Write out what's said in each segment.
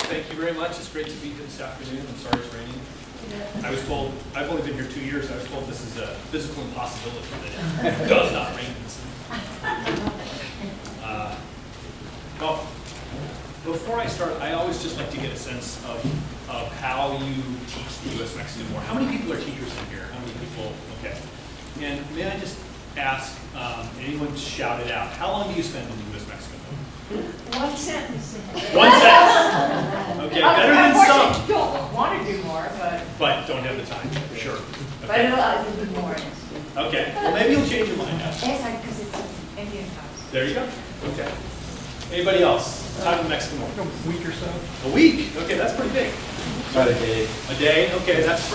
thank you very much. It's great to be here this afternoon. I'm sorry it's raining. I was told, I've only been here 2 years, I was told this is a physical impossibility that it does not rain. Well, before I start, I always just like to get a sense of how you teach the U.S. Mexican War. How many people are teachers in here? How many people? Okay. And may I just ask, anyone shout it out, how long do you spend in the U.S. Mexican War? One sentence. One sentence. Okay, better than some. Don't want to do more, But don't have the time, sure. but Okay. it'll do more. Okay, well maybe you'll change your mind now. Yes, because it's an Indian house. There you go. Okay. Anybody else? Time in Mexican War? A week or so. A week? Okay, that's pretty big. About a day. A day? Okay, that's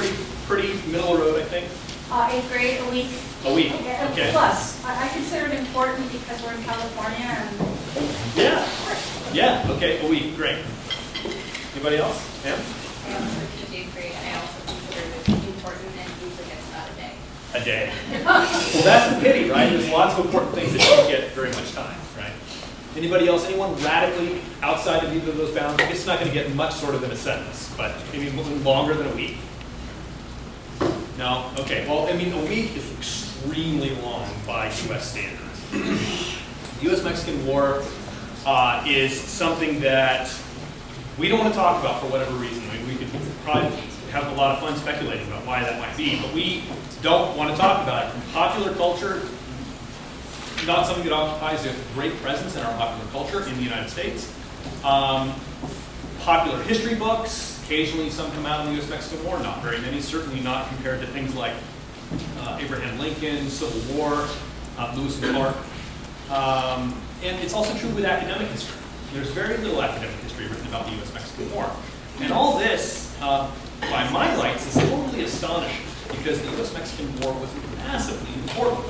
pretty middle of the road, I think. 8th grade, a week. A week, Yeah, okay. Plus, I consider it important because we're in California and Yeah, yeah, okay, a week, great. Anybody else? Pam? I also teach 8th grade. I also consider it important and usually gets about a day. A day. Well, that's the pity, right? There's lots of important things that don't get very much time, right? Anybody else? Anyone radically outside of either of those bounds? I guess it's not going to get much shorter than a sentence, but maybe longer than a week. No? Okay. Well, I mean, a week is extremely long by U.S. standards. The U.S. Mexican War is something that we don't want to talk about for whatever reason. I mean, we could probably have a lot of fun speculating about why that might be, but we don't want to talk about it. From popular culture, not something that occupies a great presence in our popular culture in the United States. Popular history books, occasionally some come out in the U.S. Mexican War, not very many, certainly not compared to things like Abraham Lincoln, Civil War, Lewis and Clark. And it's also true with academic history. There's very little academic history written about the U.S. Mexican War. And all this, by my lights, is totally astonishing because the U.S. Mexican War was massively important.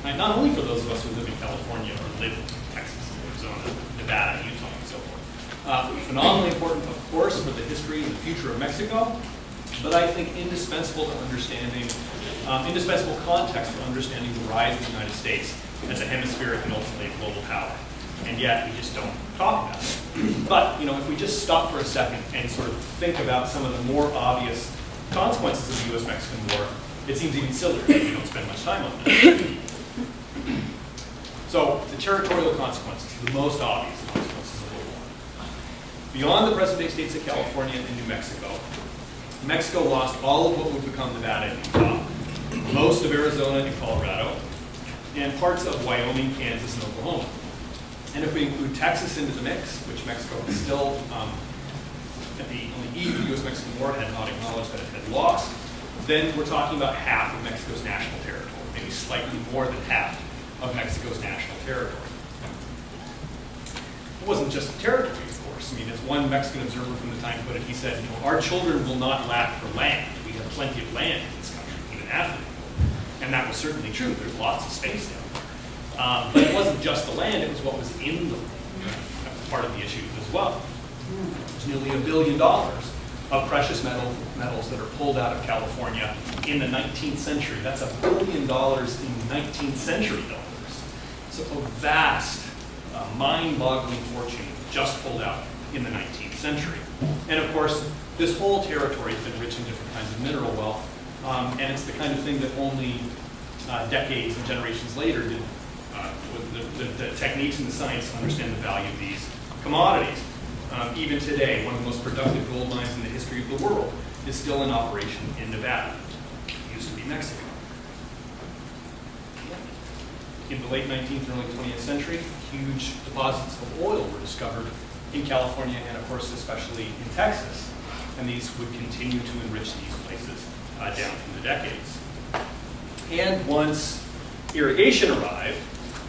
Right? Not only for those of us who live in California or live in Texas, Arizona, Nevada, Utah, and so forth. Phenomenally important, of course, for the history and the future of Mexico, but I think indispensable to understanding, indispensable context for understanding the rise of the United States as a hemispheric and ultimately a global power. And yet we just don't talk about it. But, you know, if we just stop for a second and sort of think about some of the more obvious consequences of the U.S. Mexican War, it seems even sillier that we don't spend much time on that. So, the territorial consequences, the most obvious consequences of the war. Beyond the present-day states of California and New Mexico, Mexico lost all of what would become Nevada and Utah, most of Arizona and Colorado, and parts of Wyoming, Kansas, and Oklahoma. And if we include Texas into the mix, which Mexico is still, on the eve of the U.S. Mexican War, had not acknowledged that it had lost, then we're talking about half of Mexico's national territory, maybe slightly more than half of Mexico's national territory. It wasn't just the territory, of course. I mean, as one Mexican observer from the time put it, he said, you know, our children will not lack for land. We have plenty of land in this country, even after the war. And that was certainly true. There's lots of space down there. But it wasn't just the land, it was what was in the land. That was part of the issue as well. There's nearly $1 billion of precious metals that are pulled out of California in the 19th century. That's $1 billion in 19th century dollars. So a vast, mind-boggling fortune just pulled out in the 19th century. And of course, this whole territory has been rich in different kinds of mineral wealth, and it's the kind of thing that only decades and generations later did with the techniques and the science to understand the value of these commodities. Even today, one of the most productive gold mines in the history of the world is still in operation in Nevada. It used to be Mexico. In the late 19th and early 20th century, huge deposits of oil were discovered in California and, of course, especially in Texas. And these would continue to enrich these places down through the decades. And once irrigation arrived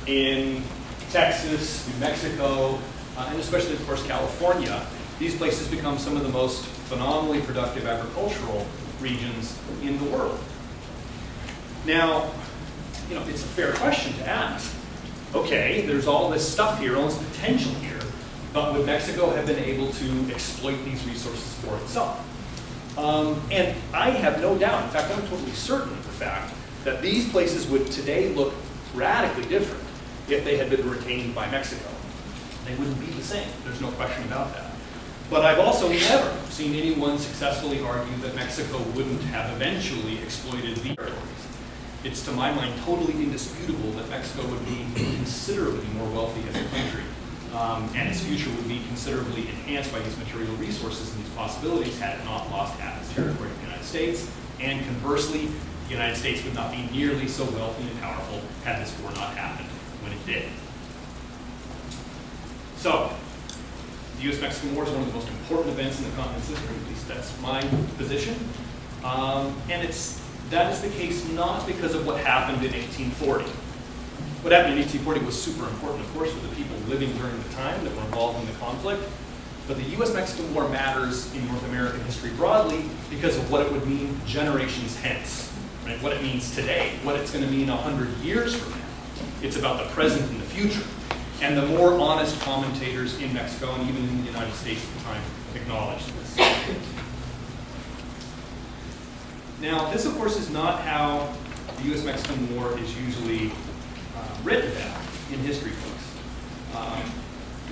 in Texas, New Mexico, and especially, of course, California, these places become some of the most phenomenally productive agricultural regions in the world. Now, you know, it's a fair question to ask. Okay, there's all this stuff here, all this potential here, but would Mexico have been able to exploit these resources for itself? And I have no doubt, in fact, I'm totally certain of the fact that these places would today look radically different if they had been retained by Mexico. They wouldn't be the same. There's no question about that. But I've also never seen anyone successfully argue that Mexico wouldn't have eventually exploited the territories. It's, to my mind, totally indisputable that Mexico would be considerably more wealthy as a country, and its future would be considerably enhanced by these material resources and these possibilities had it not lost half its territory to the United States. And conversely, the United States would not be nearly so wealthy and powerful had this war not happened when it did. So, the U.S. Mexican War is one of the most important events in the continent's history, at least that's my position. And that is the case not because of what happened in 1840. What happened in 1840 was super important, of course, for the people living during the time that were involved in the conflict. But the U.S. Mexican War matters in North American history broadly because of what it would mean generations hence, right? What it means today, what it's going to mean 100 years from now. It's about the present and the future. And the more honest commentators in Mexico and even in the United States at the time acknowledged this. Now, this of course is not how the U.S. Mexican War is usually written about in history books.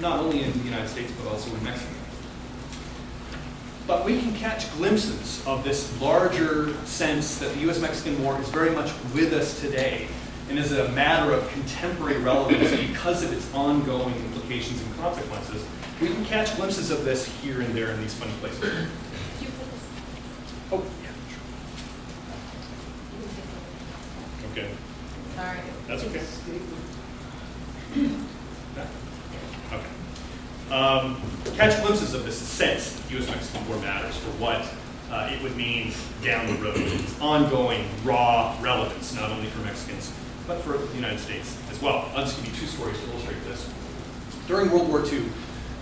Not only in the United States, but also in Mexico. But we can catch glimpses of this larger sense that the U.S. Mexican War is very much with us today and is a matter of contemporary relevance because of its ongoing implications and consequences. We can catch glimpses of this here and there in these funny places. Could you put this? Oh, yeah, sure. Okay, Sorry. that's okay. Okay. Catch glimpses of this sense that the U.S. Mexican War matters for what it would mean down the road. It's ongoing, raw relevance, not only for Mexicans, but for the United States as well. I'll just give you two stories to illustrate this. During World War II,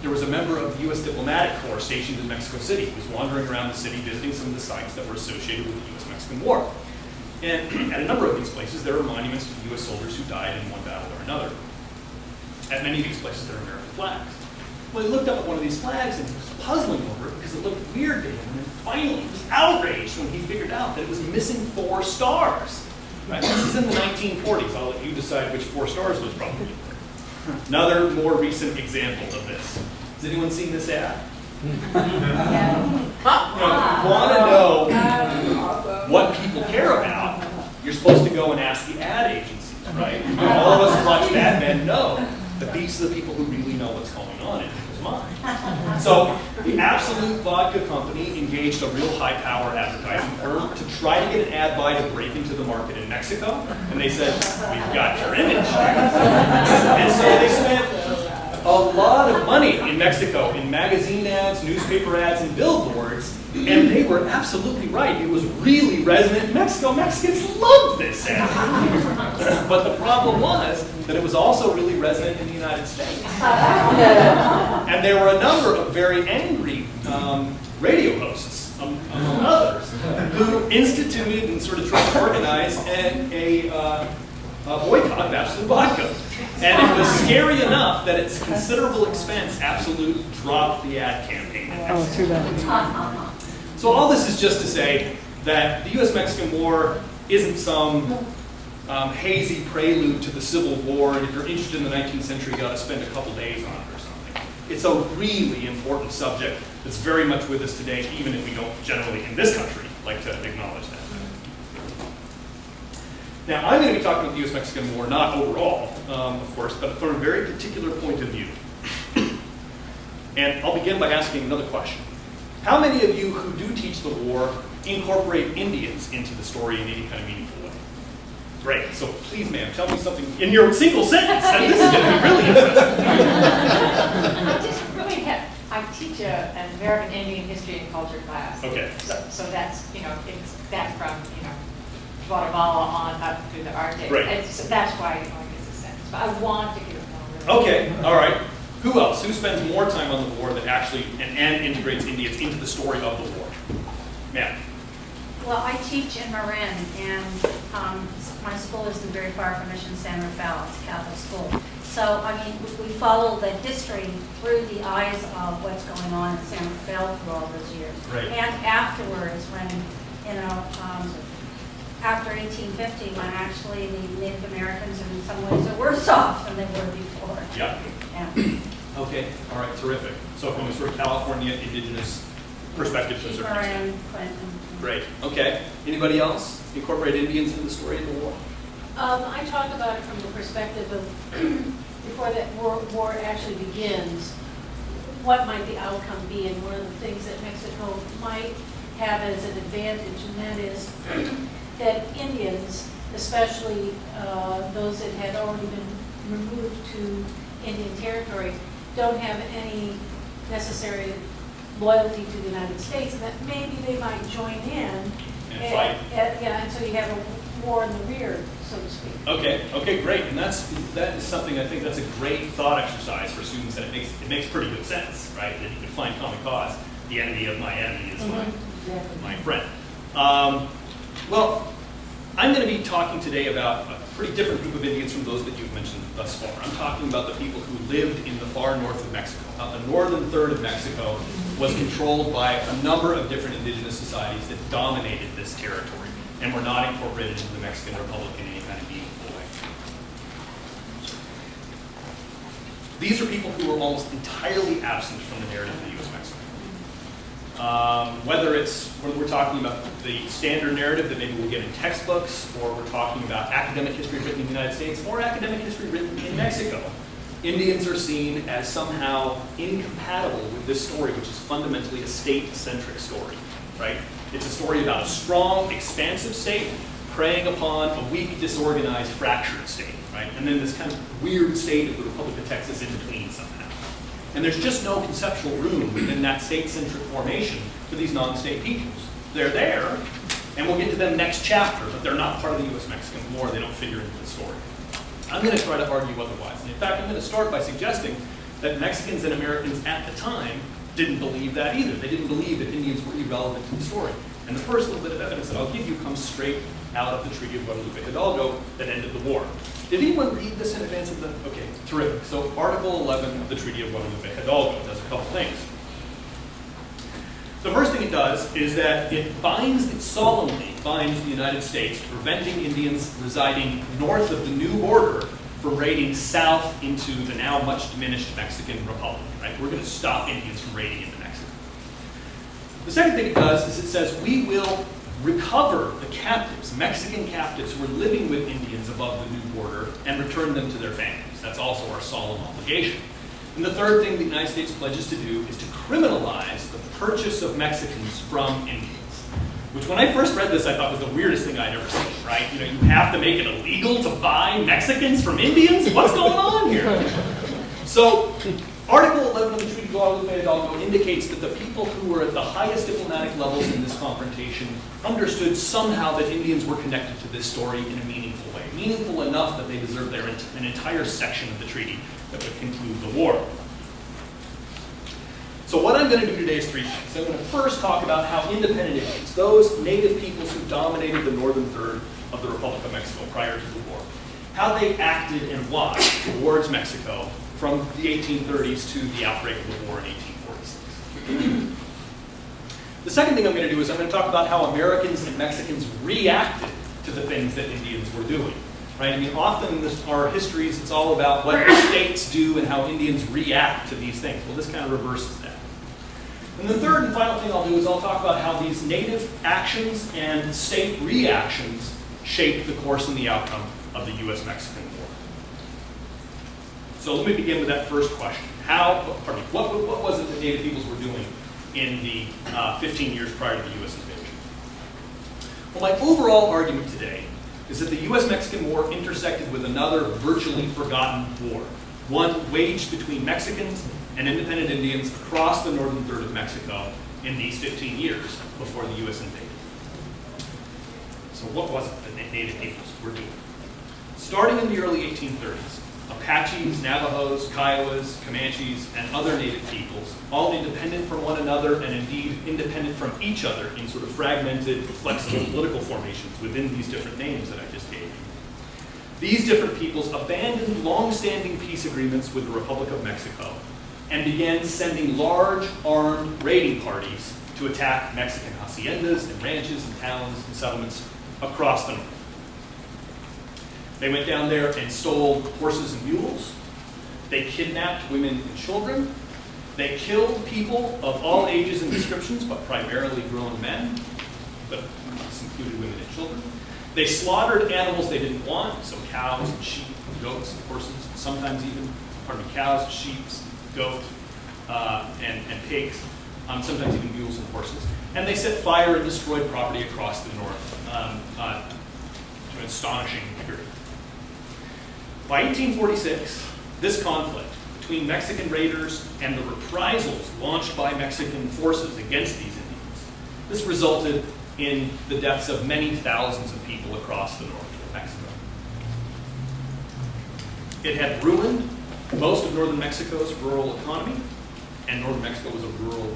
there was a member of the U.S. Diplomatic Corps stationed in Mexico City who was wandering around the city visiting some of the sites that were associated with the U.S. Mexican War. And at a number of these places, there are monuments to U.S. soldiers who died in one battle or another. At many of these places, there are American flags. Well, he looked up at one of these flags and he was puzzling over it because it looked weird to him. And then finally, he was outraged when he figured out that it was missing 4 stars. Right? This is in the 1940s. I'll let you decide which 4 stars those probably were. Another more recent example of this. Has anyone seen this ad? Want to know what people care about, you're supposed to go and ask the ad agencies, right? And all of us who watch Mad Men know that these are the people who really know what's going on in people's minds. So the Absolute Vodka Company engaged a real high-power advertising firm to try to get an ad buy to break into the market in Mexico, and they said, "We've got your image." And so they spent a lot of money in Mexico in magazine ads, newspaper ads, and billboards, and they were absolutely right. It was really resonant in Mexico. Mexicans loved this ad. But the problem was that it was also really resonant in the United States. And there were a number of very angry radio hosts, among others, who instituted and sort of tried to organize a boycott of Absolute Vodka. And it was scary enough that at its considerable expense, Absolute dropped the ad campaign. Oh, too bad. So all this is just to say that the U.S. Mexican War isn't some hazy prelude to the Civil War, and if you're interested in the 19th century, you got to spend a couple days on it or something. It's a really important subject that's very much with us today, even if we don't generally, in this country, like to acknowledge that. Now, I'm going to be talking about the U.S. Mexican War, not overall, of course, but from a very particular point of view. And I'll begin by asking another question. How many of you who do teach the war incorporate Indians into the story in any kind of meaningful way? Great. So please, ma'am, tell me something in your single sentence. And this is going to be really interesting. I teach an American Indian history and culture class. Okay. So that's, it's that from, Guatemala on up through the Arctic. Right. And so that's why I guess a sentence. But I want to give it more. Okay. All right. Who else? Who spends more time on the war that actually and integrates Indians into the story of the war? Ma'am. Well, I teach in Marin, and my school isn't very far from Mission San Rafael. It's a Catholic school. So, we follow the history through the eyes of what's going on in San Rafael through all those years. Right. And afterwards, when, after 1850, when actually the Native Americans in some ways are worse off than they were before. Yeah. Yeah. Okay, all right, terrific. So from a sort of California indigenous perspective to a certain extent. Moran, Clinton. Great, okay. Anybody else incorporate Indians in the story of the war? I talk about it from the perspective of before that war actually begins, what might the outcome be, and one of the things that Mexico might have as an advantage, and that is that Indians, especially those that had already been removed to Indian territory, don't have any necessary loyalty to the United States, and that maybe they might join in And fight. Yeah, and so you have a war in the rear, so to speak. Okay, great. And that is something, I think that's a great thought exercise for students, and it makes pretty good sense, right? That you can find common cause. The enemy of my enemy is my friend. Well, I'm going to be talking today about a pretty different group of Indians from those that you've mentioned thus far. I'm talking about the people who lived in the far north of Mexico. About the northern third of Mexico was controlled by a number of different indigenous societies that dominated this territory and were not incorporated into the Mexican Republic in any kind of meaningful way. These are people who were almost entirely absent from the narrative of the U.S. Mexico. Whether we're talking about the standard narrative that maybe we'll get in textbooks, or we're talking about academic history written in the United States, or academic history written in Mexico, Indians are seen as somehow incompatible with this story, which is fundamentally a state-centric story, right? It's a story about a strong, expansive state preying upon a weak, disorganized, fractured state, right? And then this kind of weird state of the Republic of Texas in between somehow. And there's just no conceptual room within that state-centric formation for these non-state peoples. They're there, and we'll get to them next chapter, but they're not part of the U.S. Mexican War. They don't figure into the story. I'm going to try to argue otherwise. And in fact, I'm going to start by suggesting that Mexicans and Americans at the time didn't believe that either. They didn't believe that Indians were irrelevant to the story. And the first little bit of evidence that I'll give you comes straight out of the Treaty of Guadalupe Hidalgo that ended the war. Did anyone read this in advance of the? Okay, terrific. So Article 11 of the Treaty of Guadalupe Hidalgo does a couple things. The first thing it does is that it solemnly binds the United States, preventing Indians residing north of the new border from raiding south into the now much diminished Mexican Republic. Right? We're going to stop Indians from raiding into Mexico. The second thing it does is it says we will recover the captives, Mexican captives who were living with Indians above the new border, and return them to their families. That's also our solemn obligation. And the third thing the United States pledges to do is to criminalize the purchase of Mexicans from Indians. Which when I first read this, I thought was the weirdest thing I'd ever seen, right? You know, you have to make it illegal to buy Mexicans from Indians? What's going on here? So, Article 11 of the Treaty of Guadalupe Hidalgo indicates that the people who were at the highest diplomatic levels in this confrontation understood somehow that Indians were connected to this story in a meaningful way. Meaningful enough that they deserved an entire section of the treaty that would conclude the war. So what I'm going to do today is three things. I'm going to first talk about how independent Indians, those native peoples who dominated the northern third of the Republic of Mexico prior to the war, how they acted and why towards Mexico from the 1830s to the outbreak of the war in 1846. The second thing I'm going to do is I'm going to talk about how Americans and Mexicans reacted to the things that Indians were doing. Right? I mean, often in our histories, it's all about what the states do and how Indians react to these things. Well, this kind of reverses that. And the third and final thing I'll do is I'll talk about how these native actions and state reactions shape the course and the outcome of the U.S. Mexican War. So let me begin with that first question. What was it that native peoples were doing in the 15 years prior to the U.S. invasion? Well, my overall argument today is that the U.S. Mexican War intersected with another virtually forgotten war, one waged between Mexicans and independent Indians across the northern third of Mexico in these 15 years before the U.S. invaded. So what was it that native peoples were doing? Starting in the early 1830s, Apaches, Navajos, Kiowas, Comanches, and other native peoples, all independent from one another and indeed independent from each other in sort of fragmented, flexible political formations within these different names that I just gave you. These different peoples abandoned long-standing peace agreements with the Republic of Mexico and began sending large armed raiding parties to attack Mexican haciendas and ranches and towns and settlements across the north. They went down there and stole horses and mules. They kidnapped women and children. They killed people of all ages and descriptions, but primarily grown men, but this included women and children. They slaughtered animals they didn't want, so cows and sheep, goats and horses, sometimes even, cows, sheep, goat, and pigs, sometimes even mules and horses. And they set fire and destroyed property across the north to an astonishing degree. By 1846, this conflict between Mexican raiders and the reprisals launched by Mexican forces against these Indians, this resulted in the deaths of many thousands of people across the north of Mexico. It had ruined most of northern Mexico's rural economy, and northern Mexico was a rural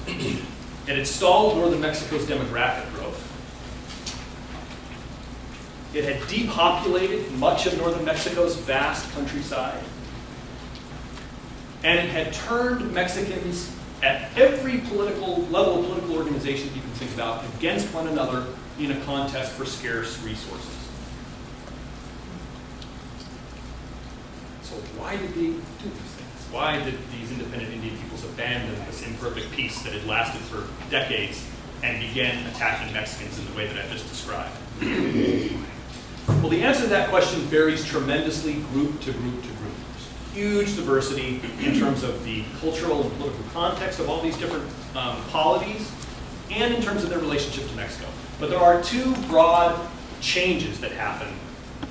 region. It had stalled northern Mexico's demographic growth. It had depopulated much of northern Mexico's vast countryside. And it had turned Mexicans at every political level of political organization you can think about against one another in a contest for scarce resources. So why did they do these things? Why did these independent Indian peoples abandon this imperfect peace that had lasted for decades and began attacking Mexicans in the way that I just described? Well, the answer to that question varies tremendously group to group to group. Huge diversity in terms of the cultural and political context of all these different polities and in terms of their relationship to Mexico. But there are two broad changes that happened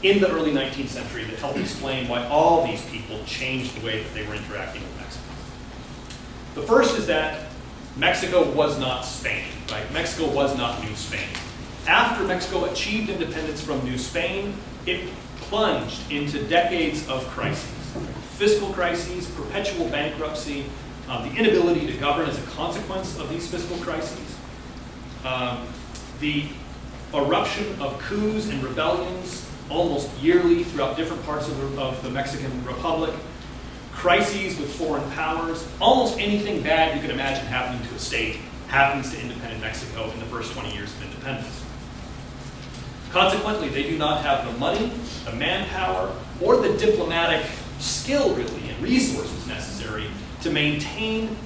in the early 19th century that help explain why all these people changed the way that they were interacting with Mexico. The first is that Mexico was not Spain, right? Mexico was not New Spain. After Mexico achieved independence from New Spain, it plunged into decades of crises. Fiscal crises, perpetual bankruptcy, the inability to govern as a consequence of these fiscal crises, the eruption of coups and rebellions almost yearly throughout different parts of the Mexican Republic, crises with foreign powers, almost anything bad you can imagine happening to a state happens to independent Mexico in the first 20 years of independence. Consequently, they do not have the money, the manpower, or the diplomatic skill, really, and resources necessary to maintain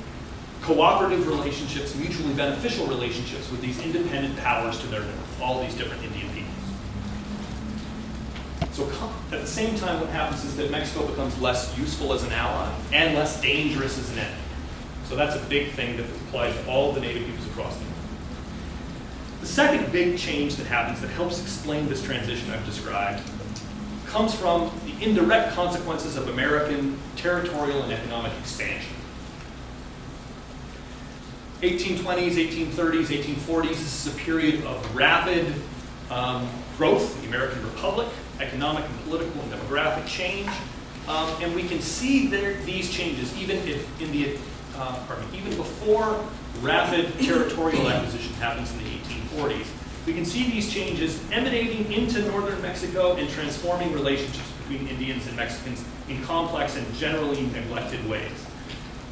cooperative relationships, mutually beneficial relationships with these independent powers to their north, all these different Indian peoples. So at the same time, what happens is that Mexico becomes less useful as an ally and less dangerous as an enemy. So that's a big thing that applies to all the native peoples across the north. The second big change that happens that helps explain this transition I've described comes from the indirect consequences of American territorial and economic expansion. 1820s, 1830s, 1840s, this is a period of rapid growth in the American Republic, economic and political and demographic change, and we can see these changes even even before rapid territorial acquisition happens in the 1840s. We can see these changes emanating into northern Mexico and transforming relationships between Indians and Mexicans in complex and generally neglected ways.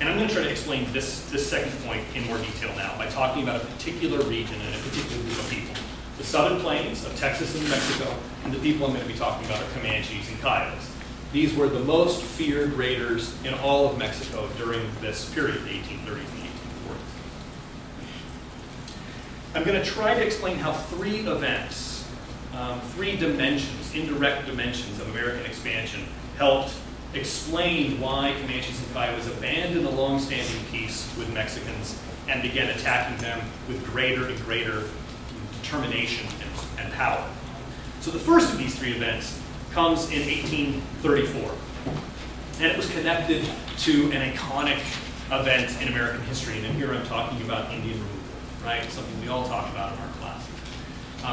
And I'm going to try to explain this second point in more detail now by talking about a particular region and a particular group of people. The southern plains of Texas and New Mexico, and the people I'm going to be talking about are Comanches and Cayugas. These were the most feared raiders in all of Mexico during this period, the 1830s and 1840s. I'm going to try to explain how three events, three dimensions, indirect dimensions of American expansion helped explain why Comanches and Cayugas abandoned a long-standing peace with Mexicans and began attacking them with greater and greater determination and power. So the first of these three events comes in 1834, and it was connected to an iconic event in American history, and here I'm talking about Indian removal, right? Something we all talk about in our class.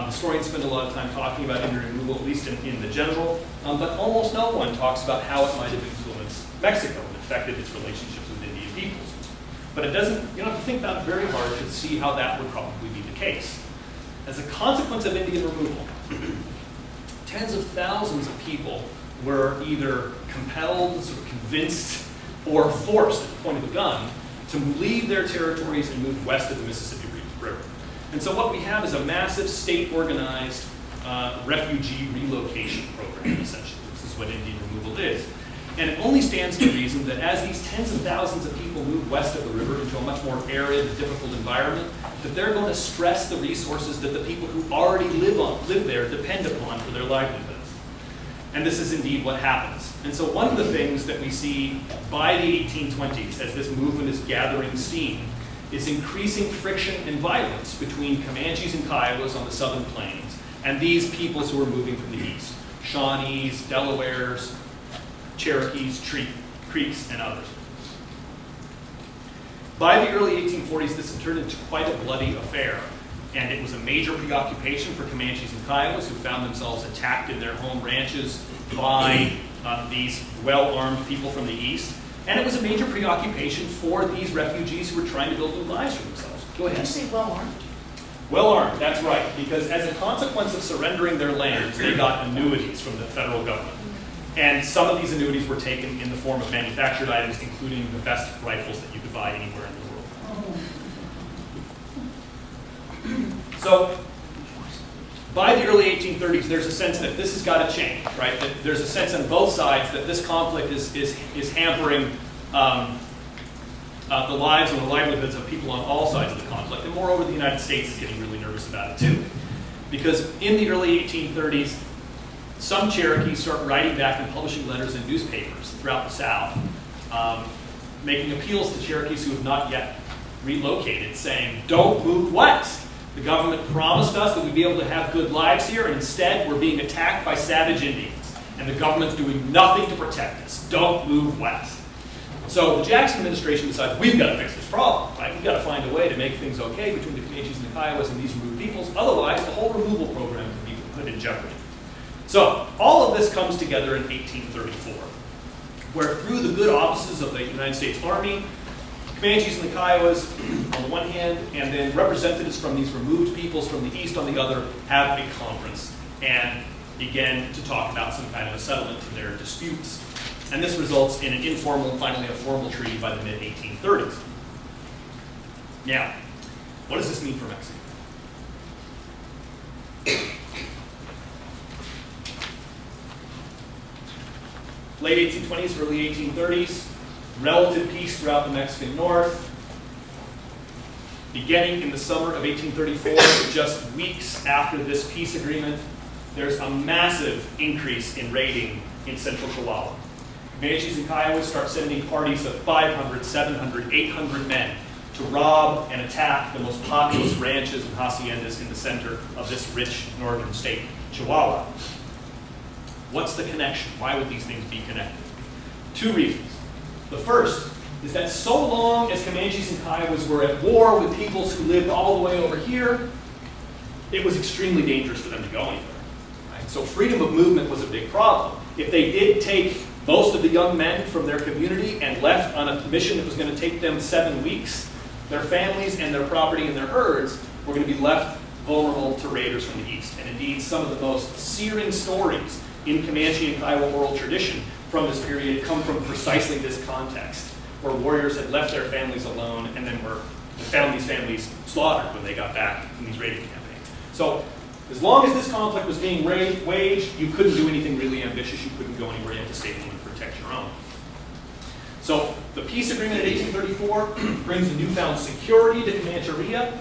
Historians spend a lot of time talking about Indian removal, at least in the general, but almost no one talks about how it might have influenced Mexico and affected its relationships with Indian peoples. But you don't have to think about it very hard to see how that would probably be the case. As a consequence of Indian removal, tens of thousands of people were either compelled, sort of convinced, or forced at the point of the gun to leave their territories and move west of the Mississippi River. And so what we have is a massive state-organized refugee relocation program, essentially. This is what Indian removal is. And it only stands to reason that as these tens of thousands of people move west of the river into a much more arid, difficult environment, that they're going to stress the resources that the people who already live there depend upon for their livelihoods. And this is indeed what happens. And so one of the things that we see by the 1820s as this movement is gathering steam is increasing friction and violence between Comanches and Kiowas on the southern plains and these peoples who are moving from the east. Shawnees, Delawares, Cherokees, Creeks, and others. By the early 1840s, this had turned into quite a bloody affair, and it was a major preoccupation for Comanches and Kiowas who found themselves attacked in their home ranches by these well-armed people from the east, and it was a major preoccupation for these refugees who were trying to build new lives for themselves. Go ahead. Did you say well-armed? Well-armed, that's right, because as a consequence of surrendering their lands, they got annuities from the federal government. And some of these annuities were taken in the form of manufactured items, including the best rifles that you could buy anywhere in the world. So, by the early 1830s, there's a sense that this has got to change, right? That there's a sense on both sides that this conflict is hampering the lives and the livelihoods of people on all sides of the conflict. And moreover, the United States is getting really nervous about it too. Because in the early 1830s, some Cherokees start writing back and publishing letters in newspapers throughout the South, making appeals to Cherokees who have not yet relocated, saying, don't move west. The government promised us that we'd be able to have good lives here, and instead we're being attacked by savage Indians. And the government's doing nothing to protect us. Don't move west. So the Jackson administration decides, we've got to fix this problem, right? We've got to find a way to make things okay between the Comanches and the Kiowas and these removed peoples. Otherwise, the whole removal program could be put in jeopardy. So all of this comes together in 1834, where through the good offices of the United States Army, Comanches and the Kiowas on the one hand, and then representatives from these removed peoples from the east on the other, have a conference and begin to talk about some kind of a settlement to their disputes. And this results in an informal and finally a formal treaty by the mid-1830s. Now, what does this mean for Mexico? Late 1820s, early 1830s, relative peace throughout the Mexican North. Beginning in the summer of 1834, just weeks after this peace agreement, there's a massive increase in raiding in central Chihuahua. Comanches and Kiowas start sending parties of 500, 700, 800 men to rob and attack the most populous ranches and haciendas in the center of this rich northern state, Chihuahua. What's the connection? Why would these things be connected? Two reasons. The first is that so long as Comanches and Kiowas were at war with peoples who lived all the way over here, it was extremely dangerous for them to go anywhere. Right? So freedom of movement was a big problem. If they did take most of the young men from their community and left on a mission that was going to take them 7 weeks, their families and their property and their herds were going to be left vulnerable to raiders from the east. And indeed, some of the most searing stories in Comanche and Kiowa oral tradition from this period come from precisely this context, where warriors had left their families alone and then found these families slaughtered when they got back from these raiding campaigns. So as long as this conflict was being waged, you couldn't do anything really ambitious. You couldn't go anywhere. You had to stay home and protect your own. So the peace agreement in 1834 brings a newfound security to Comancheria,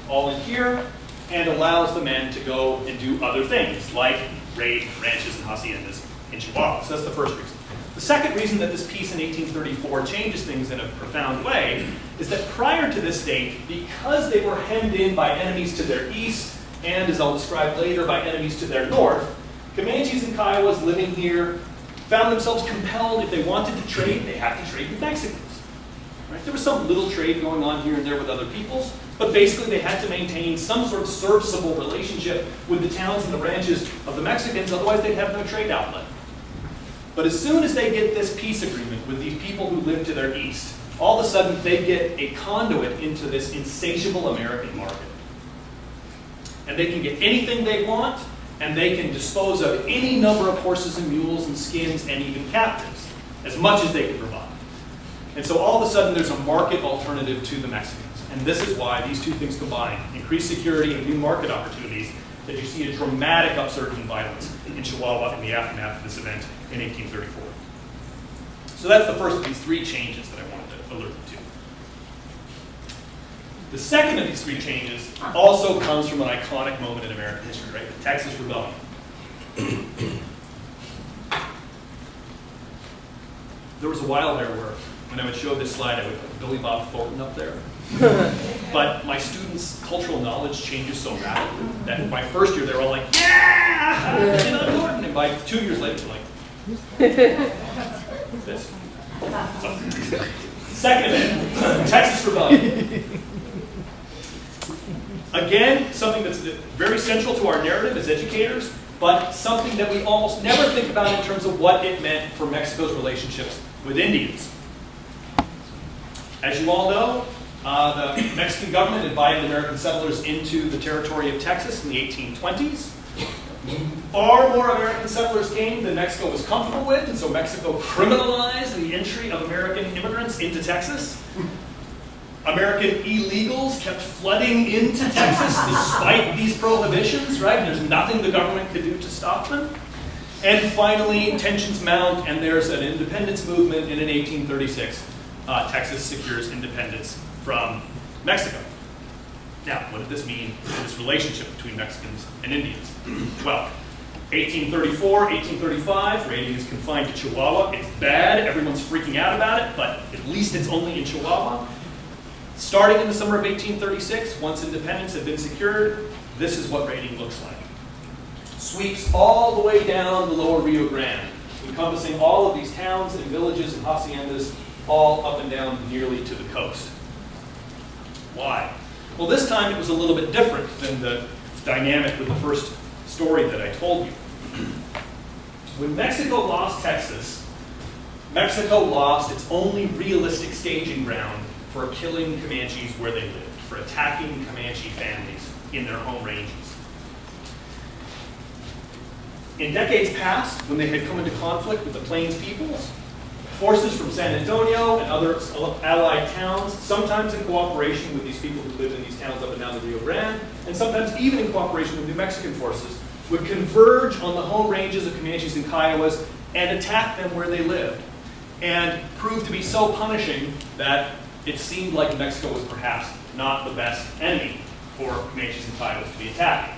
all in here, and allows the men to go and do other things, like raid ranches and haciendas in Chihuahua. So that's the first reason. The second reason that this peace in 1834 changes things in a profound way is that prior to this date, because they were hemmed in by enemies to their east, and as I'll describe later, by enemies to their north, Comanches and Kiowas living here found themselves compelled, if they wanted to trade, they had to trade with Mexicans. Right? There was some little trade going on here and there with other peoples, but basically they had to maintain some sort of serviceable relationship with the towns and the ranches of the Mexicans, otherwise they'd have no trade outlet. But as soon as they get this peace agreement with these people who live to their east, all of a sudden they get a conduit into this insatiable American market. And they can get anything they want, and they can dispose of any number of horses and mules and skins and even captives, as much as they can provide. And so all of a sudden there's a market alternative to the Mexicans. And this is why these two things combined, increased security and new market opportunities, that you see a dramatic upsurge in violence in Chihuahua in the aftermath of this event in 1834. So that's the first of these three changes that I wanted to alert you to. The second of these three changes also comes from an iconic moment in American history, right? The Texas Rebellion. There was a while there where, when I would show this slide, I would put Billy Bob Thornton up there. But my students' cultural knowledge changes so rapidly that my first year, they were all like, yeah, Billy Bob Thornton. And by 2 years later, they're like, this. So, second event, Texas Rebellion. Again, something that's very central to our narrative as educators, but something that we almost never think about in terms of what it meant for Mexico's relationships with Indians. As you all know, the Mexican government invited American settlers into the territory of Texas in the 1820s. Far more American settlers came than Mexico was comfortable with, and so Mexico criminalized the entry of American immigrants into Texas. American illegals kept flooding into Texas despite these prohibitions, right? There's nothing the government could do to stop them. And finally, tensions mount, and there's an independence movement, and in 1836, Texas secures independence from Mexico. Now, what did this mean in this relationship between Mexicans and Indians? Well, 1834, 1835, raiding is confined to Chihuahua. It's bad, everyone's freaking out about it, but at least it's only in Chihuahua. Starting in the summer of 1836, once independence had been secured, this is what raiding looks like. Sweeps all the way down the lower Rio Grande, encompassing all of these towns and villages and haciendas, all up and down nearly to the coast. Why? Well, this time it was a little bit different than the dynamic with the first story that I told you. When Mexico lost Texas, Mexico lost its only realistic staging ground for killing Comanches where they lived, for attacking Comanche families in their home ranges. In decades past, when they had come into conflict with the Plains peoples, forces from San Antonio and other allied towns, sometimes in cooperation with these people who lived in these towns up and down the Rio Grande, and sometimes even in cooperation with New Mexican forces, would converge on the home ranges of Comanches and Kiowas and attack them where they lived, and proved to be so punishing that it seemed like Mexico was perhaps not the best enemy for Comanches and Kiowas to be attacking.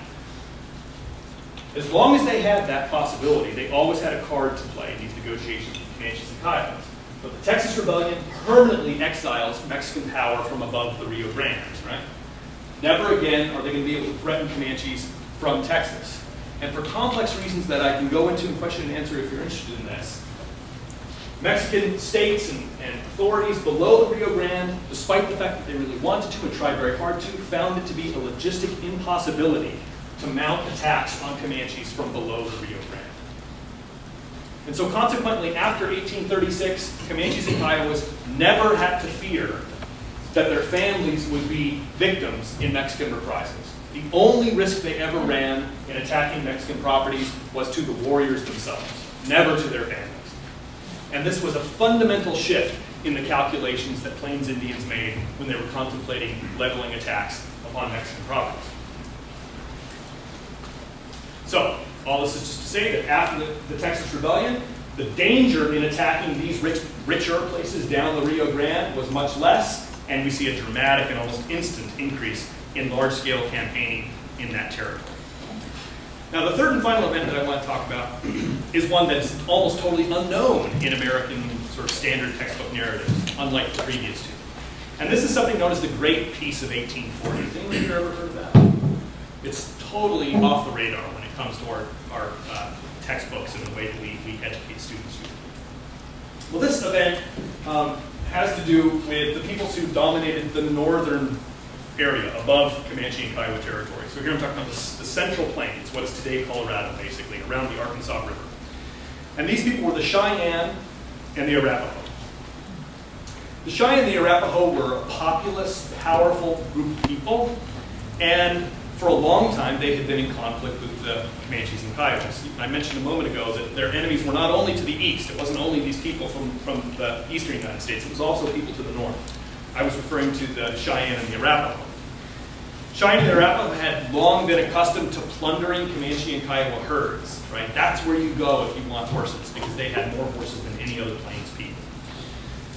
As long as they had that possibility, they always had a card to play in these negotiations with Comanches and Kiowas. But the Texas Rebellion permanently exiles Mexican power from above the Rio Grande, right? Never again are they going to be able to threaten Comanches from Texas. And for complex reasons that I can go into and question and answer if you're interested in this, Mexican states and authorities below the Rio Grande, despite the fact that they really wanted to and tried very hard to, found it to be a logistic impossibility to mount attacks on Comanches from below the Rio Grande. And so consequently, after 1836, Comanches and Kiowas never had to fear that their families would be victims in Mexican reprisals. The only risk they ever ran in attacking Mexican properties was to the warriors themselves, never to their families. And this was a fundamental shift in the calculations that Plains Indians made when they were contemplating leveling attacks upon Mexican properties. So, all this is just to say that after the Texas Rebellion, the danger in attacking these richer places down the Rio Grande was much less, and we see a dramatic and almost instant increase in large-scale campaigning in that territory. Now, the third and final event that I want to talk about is one that is almost totally unknown in American sort of standard textbook narrative, unlike the previous two. And this is something known as the Great Peace of 1840. Has anyone here ever heard of that? It's totally off the radar when it comes to our textbooks and the way that we educate students. Well, this event has to do with the peoples who dominated the northern area above Comanche and Kiowa territory. So here I'm talking about the Central Plains, what is today Colorado, basically, around the Arkansas River. And these people were the Cheyenne and the Arapaho. The Cheyenne and the Arapaho were a populous, powerful group of people, and for a long time they had been in conflict with the Comanches and Kiowas. I mentioned a moment ago that their enemies were not only to the east, it wasn't only these people from the eastern United States, it was also people to the north. I was referring to the Cheyenne and the Arapaho. Cheyenne and the Arapaho had long been accustomed to plundering Comanche and Kiowa herds, right? That's where you go if you want horses, because they had more horses than any other Plains people.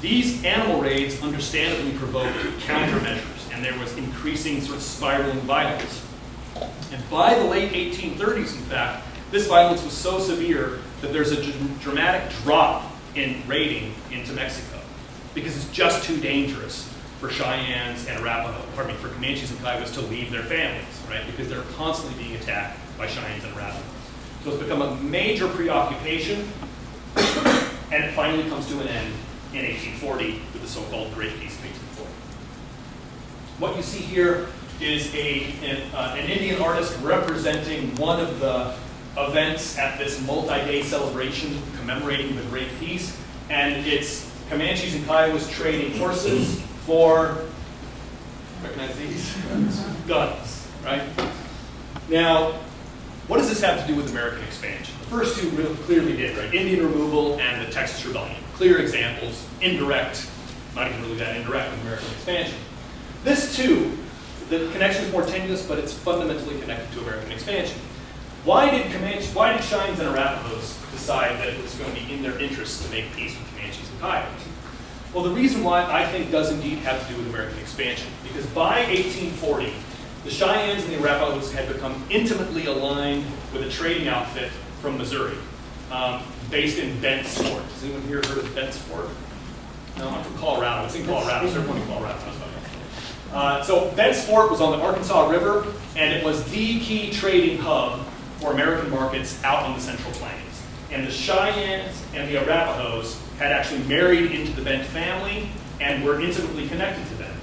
These animal raids understandably provoked countermeasures, and there was increasing sort of spiraling violence. And by the late 1830s, in fact, this violence was so severe that there's a dramatic drop in raiding into Mexico because it's just too dangerous for Cheyennes and for Comanches and Kiowas to leave their families, right? Because they're constantly being attacked by Cheyennes and Arapahoes. So it's become a major preoccupation, and it finally comes to an end in 1840 with the so-called Great Peace of 1840. What you see here is an Indian artist representing one of the events at this multi-day celebration commemorating the Great Peace, and it's Comanches and Kiowas trading horses for, recognize these? Guns, right? Now, what does this have to do with American expansion? The first two really clearly did, right? Indian removal and the Texas Rebellion. Clear examples, indirect, not even really that indirect with American expansion. This too, the connection is more tenuous, but it's fundamentally connected to American expansion. Why did Cheyennes and Arapahoes decide that it was going to be in their interest to make peace with Comanches and Kiowas? Well, the reason why I think does indeed have to do with American expansion, because by 1840, the Cheyennes and the Arapahoes had become intimately aligned with a trading outfit from Missouri, based in Bent's Fort. Has anyone here heard of Bent's Fort? No, I'm from Colorado. It's in Colorado. It's everyone in Colorado. So Bent's Fort was on the Arkansas River, and it was the key trading hub for American markets out on the Central Plains. And the Cheyennes and the Arapahoes had actually married into the Bent family and were intimately connected to them.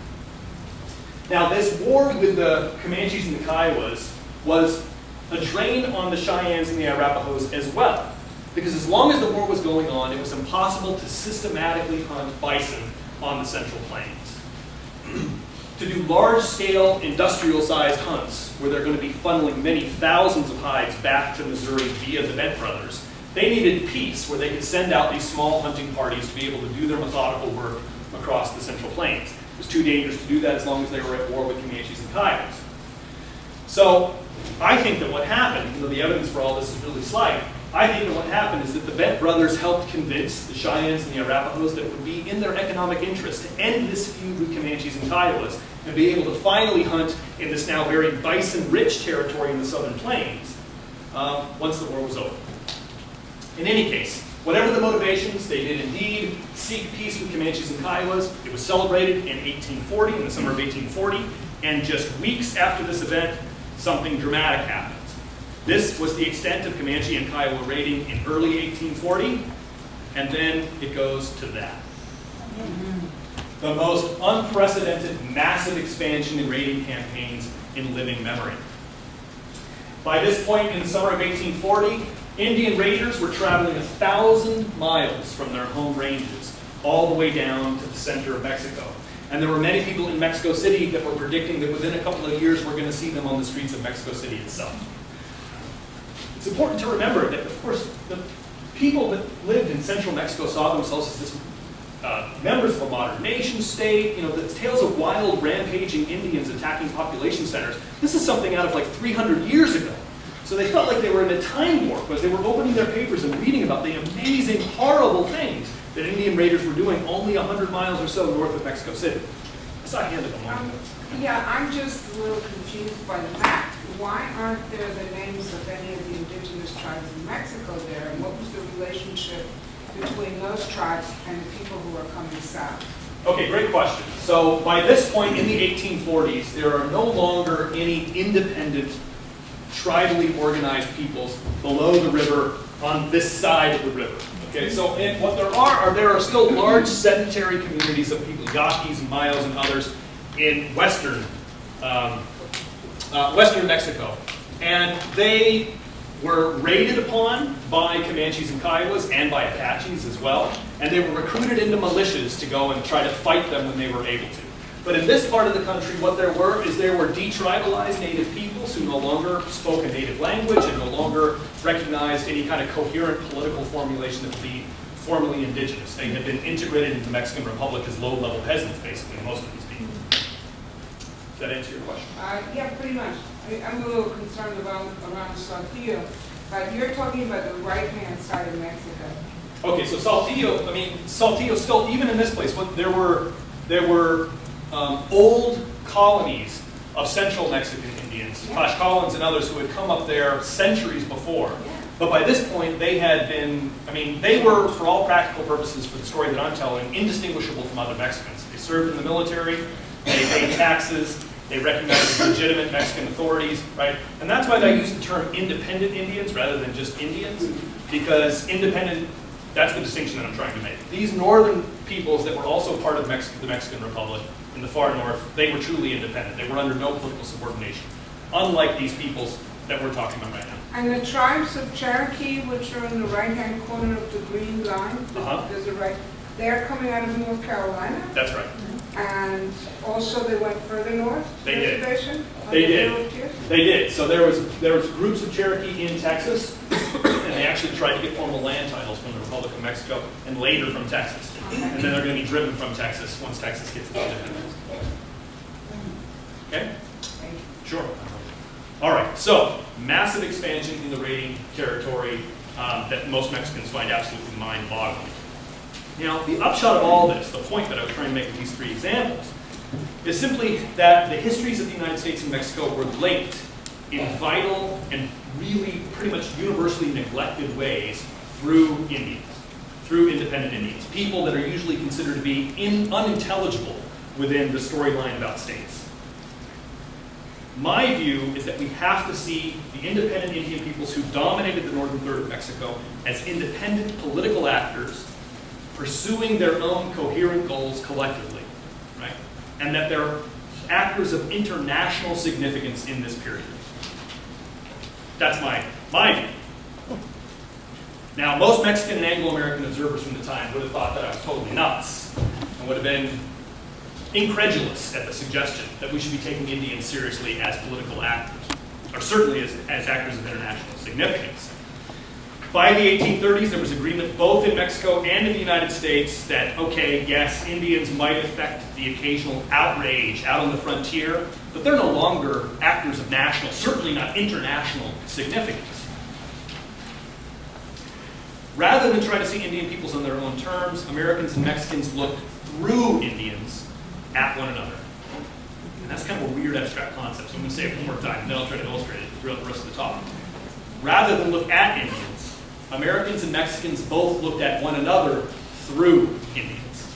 Now, this war with the Comanches and the Kiowas was a drain on the Cheyennes and the Arapahoes as well, because as long as the war was going on, it was impossible to systematically hunt bison on the Central Plains. To do large-scale, industrial-sized hunts, where they're going to be funneling many thousands of hides back to Missouri via the Bent brothers, they needed peace, where they could send out these small hunting parties to be able to do their methodical work across the Central Plains. It was too dangerous to do that as long as they were at war with Comanches and Kiowas. So I think that what happened, even though the evidence for all this is really slight, I think that what happened is that the Bent brothers helped convince the Cheyennes and the Arapahoes that it would be in their economic interest to end this feud with Comanches and Kiowas and be able to finally hunt in this now very bison-rich territory in the Southern Plains once the war was over. In any case, whatever the motivations, they did indeed seek peace with Comanches and Kiowas. It was celebrated in 1840, in the summer of 1840, and just weeks after this event, something dramatic happened. This was the extent of Comanche and Kiowa raiding in early 1840, and then it goes to that. The most unprecedented, massive expansion in raiding campaigns in living memory. By this point in the summer of 1840, Indian raiders were traveling 1,000 miles from their home ranges, all the way down to the center of Mexico. And there were many people in Mexico City that were predicting that within a couple of years we're going to see them on the streets of Mexico City itself. It's important to remember that, of course, the people that lived in central Mexico saw themselves as this members of a modern nation state, the tales of wild, rampaging Indians attacking population centers. This is something out of like 300 years ago. So they felt like they were in a time warp as they were opening their papers and reading about the amazing, horrible things that Indian raiders were doing only 100 miles or so north of Mexico City. I saw a hand up a moment ago. Yeah, I'm just a little confused by the map. Why aren't there the names of any of the indigenous tribes in Mexico there? And what was the relationship between those tribes and the people who are coming south? Okay, great question. So by this point in the 1840s, there are no longer any independent, tribally organized peoples below the river on this side of the river. Okay, so what there are still large sedentary communities of people, Yaquis, Mayos, and others in western Mexico. And they were raided upon by Comanches and Kiowas and by Apaches as well. And they were recruited into militias to go and try to fight them when they were able to. But in this part of the country, what there were detribalized native peoples who no longer spoke a native language and no longer recognized any kind of coherent political formulation that would be formally indigenous. They had been integrated into the Mexican Republic as low-level peasants, basically, most of these people. Does that answer your question? Yeah, pretty much. I'm a little concerned around Saltillo. You're talking about the right-hand side of Mexico. Okay, so Saltillo still, even in this place, there were old colonies of central Mexican Indians, Tlaxcalans and others who had come up there centuries before. But by this point, they had been, they were, for all practical purposes, for the story that I'm telling, indistinguishable from other Mexicans. They served in the military, they paid taxes, they recognized legitimate Mexican authorities, right? And that's why they use the term independent Indians rather than just Indians, because independent, that's the distinction that I'm trying to make. These northern peoples that were also part of the Mexican Republic in the far north, they were truly independent. They were under no political subordination, unlike these peoples that we're talking about right now. And the tribes of Cherokee, which are in the right-hand corner of the green line, there's a right, they're coming out of North Carolina. That's right. And also they went further north. They did. They did. They did. So there was groups of Cherokee in Texas, and they actually tried to get formal land titles from the Republic of Mexico, and later from Texas. And then they're going to be driven from Texas once Texas gets independent. Okay? Sure. All right. So massive expansion in the raiding territory that most Mexicans find absolutely mind-boggling. Now, the upshot of all this, the point that I was trying to make with these three examples, is simply that the histories of the United States and Mexico were linked in vital and really pretty much universally neglected ways through Indians, through independent Indians, people that are usually considered to be unintelligible within the storyline about states. My view is that we have to see the independent Indian peoples who dominated the northern third of Mexico as independent political actors pursuing their own coherent goals collectively, right? And that they're actors of international significance in this period. That's my view. Now, most Mexican and Anglo-American observers from the time would have thought that I was totally nuts and would have been incredulous at the suggestion that we should be taking Indians seriously as political actors, or certainly as actors of international significance. By the 1830s, there was agreement both in Mexico and in the United States that, okay, yes, Indians might affect the occasional outrage out on the frontier, but they're no longer actors of national, certainly not international significance. Rather than try to see Indian peoples on their own terms, Americans and Mexicans looked through Indians at one another. And that's kind of a weird abstract concept, so I'm going to say it one more time, and then I'll try to illustrate it throughout the rest of the talk. Rather than look at Indians, Americans and Mexicans both looked at one another through Indians.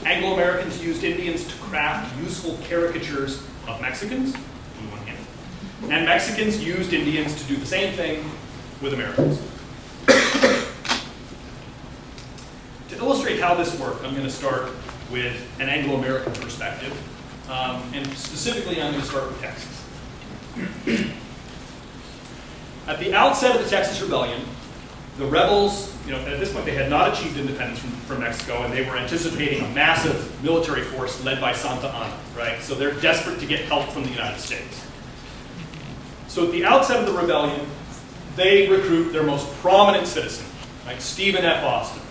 Anglo-Americans used Indians to craft useful caricatures of Mexicans, on one hand, and Mexicans used Indians to do the same thing with Americans. To illustrate how this worked, I'm going to start with an Anglo-American perspective, and specifically I'm going to start with Texas. At the outset of the Texas Rebellion, the rebels, at this point they had not achieved independence from Mexico, and they were anticipating a massive military force led by Santa Anna, right? So they're desperate to get help from the United States. So at the outset of the rebellion, they recruit their most prominent citizen, like Stephen F. Austin,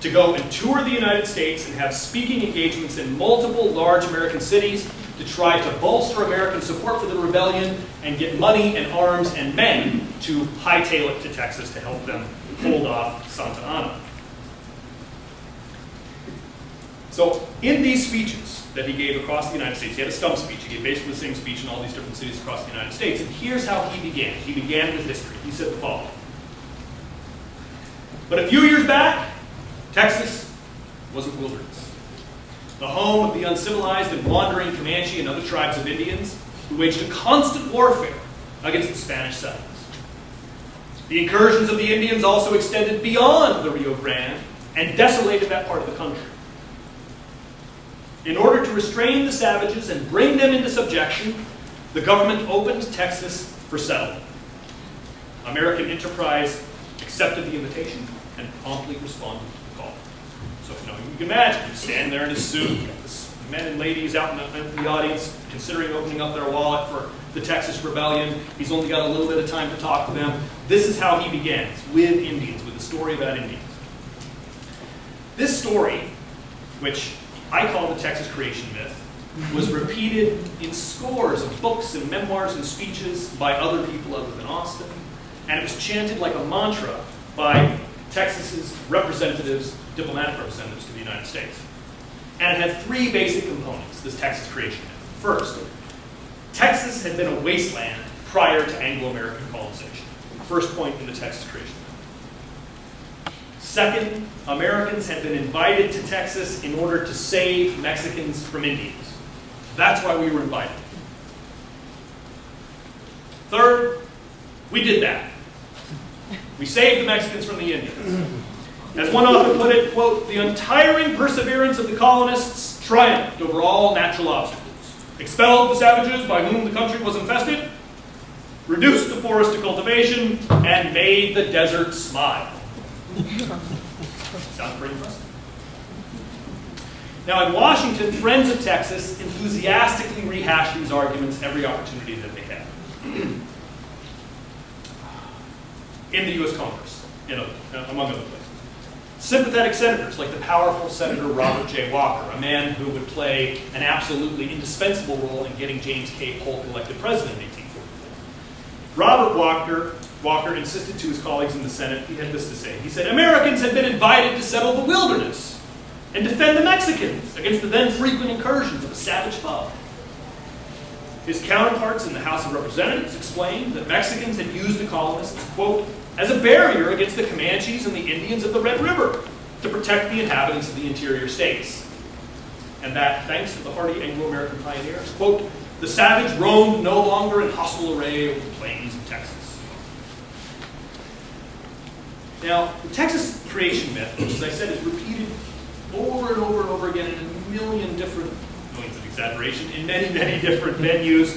to go and tour the United States and have speaking engagements in multiple large American cities to try to bolster American support for the rebellion and get money and arms and men to hightail it to Texas to help them hold off Santa Anna. So in these speeches that he gave across the United States, he had a stump speech. He gave basically the same speech in all these different cities across the United States. And here's how he began. He began with history. He said the following. But a few years back, Texas was a wilderness, the home of the uncivilized and wandering Comanche and other tribes of Indians who waged a constant warfare against the Spanish settlers. The incursions of the Indians also extended beyond the Rio Grande and desolated that part of the country. In order to restrain the savages and bring them into subjection, the government opened Texas for settlement. American enterprise accepted the invitation and promptly responded to the call. So, you can imagine, you stand there in his suit, men and ladies out in the audience considering opening up their wallet for the Texas Rebellion. He's only got a little bit of time to talk to them. This is how he begins, with Indians, with a story about Indians. This story, which I call the Texas creation myth, was repeated in scores of books and memoirs and speeches by other people other than Austin, and it was chanted like a mantra by Texas's representatives, diplomatic representatives to the United States. And it had three basic components, this Texas creation myth. First, Texas had been a wasteland prior to Anglo-American colonization. First point in the Texas creation myth. Second, Americans had been invited to Texas in order to save Mexicans from Indians. That's why we were invited. Third, we did that. We saved the Mexicans from the Indians. As one author put it, quote, the untiring perseverance of the colonists triumphed over all natural obstacles, expelled the savages by whom the country was infested, reduced the forest to cultivation, and made the desert smile. Sounds pretty impressive. Now in Washington, friends of Texas enthusiastically rehash these arguments every opportunity that they have. In the U.S. Congress, among other places. Sympathetic senators, like the powerful Senator Robert J. Walker, a man who would play an absolutely indispensable role in getting James K. Polk elected president in 1844. Robert Walker insisted to his colleagues in the Senate, he had this to say. He said, Americans had been invited to settle the wilderness and defend the Mexicans against the then frequent incursions of a savage foe. His counterparts in the House of Representatives explained that Mexicans had used the colonists, quote, as a barrier against the Comanches and the Indians of the Red River to protect the inhabitants of the interior states. And that, thanks to the hardy Anglo-American pioneers, quote, the savage roamed no longer in hostile array over the plains of Texas. Now, the Texas creation myth, which as I said is repeated over and over and over again in a million different, millions of exaggeration, in many, many different venues